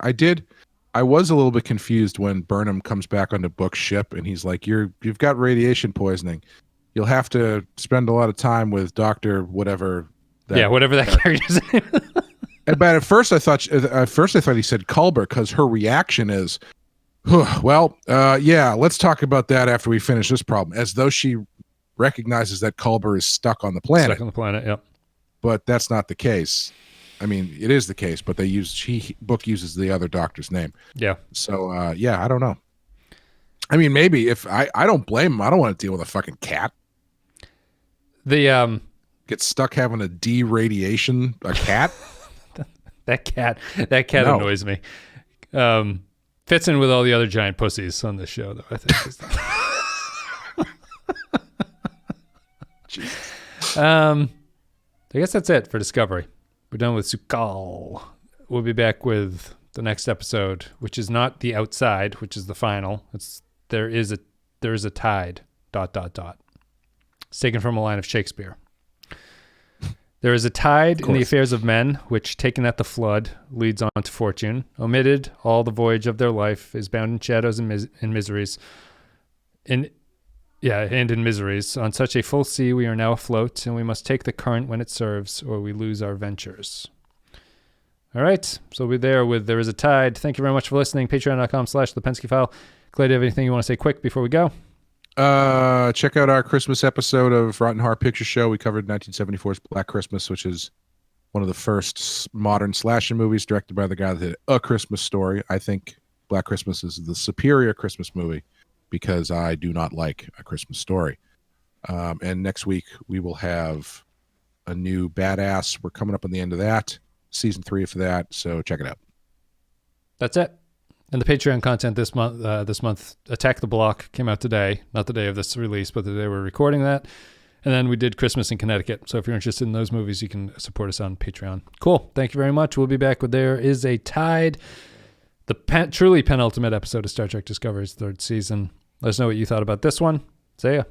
I was a little bit confused when Burnham comes back onto Book's ship and he's like, you've got radiation poisoning. You'll have to spend a lot of time with Dr. whatever. Whatever that character's name. But at first I thought he said Culber because her reaction is, let's talk about that after we finish this problem, as though she recognizes that Culber is stuck on the planet. Stuck on the planet, yep. But that's not the case. I mean, it is the case, but Book uses the other doctor's name. Yeah. So, I don't know. I mean, maybe if I don't blame him. I don't want to deal with a fucking cat. Get stuck having a de-radiation a cat. that cat annoys me. Fits in with all the other giant pussies on this show, though. I think. Jesus. I guess that's it for Discovery. We're done with Sukal. We'll be back with the next episode, which is not The Outside, which is the final. There is a tide. ... It's taken from a line of Shakespeare. There is a tide in the affairs of men, which, taken at the flood, leads on to fortune. Omitted, all the voyage of their life is bound in shadows and miseries. And in miseries. On such a full sea, we are now afloat, and we must take the current when it serves, or we lose our ventures. All right, so we'll be there with There Is a Tide. Thank you very much for listening. Patreon.com/The File. Clay, do you have anything you want to say quick before we go? Check out our Christmas episode of Rotten Heart Picture Show. We covered 1974's Black Christmas, which is one of the first modern slasher movies directed by the guy that did A Christmas Story. I think Black Christmas is the superior Christmas movie because I do not like A Christmas Story. And next week we will have a new Badass. We're coming up on the end of that, season 3 for that. So check it out. That's it. And the Patreon content this month, Attack the Block came out today, not the day of this release, but the day we're recording that. And then we did Christmas in Connecticut. So if you're interested in those movies, you can support us on Patreon. Cool. Thank you very much. We'll be back with There Is a Tide, the truly penultimate episode of Star Trek Discovery's 3rd season. Let us know what you thought about this one. See ya.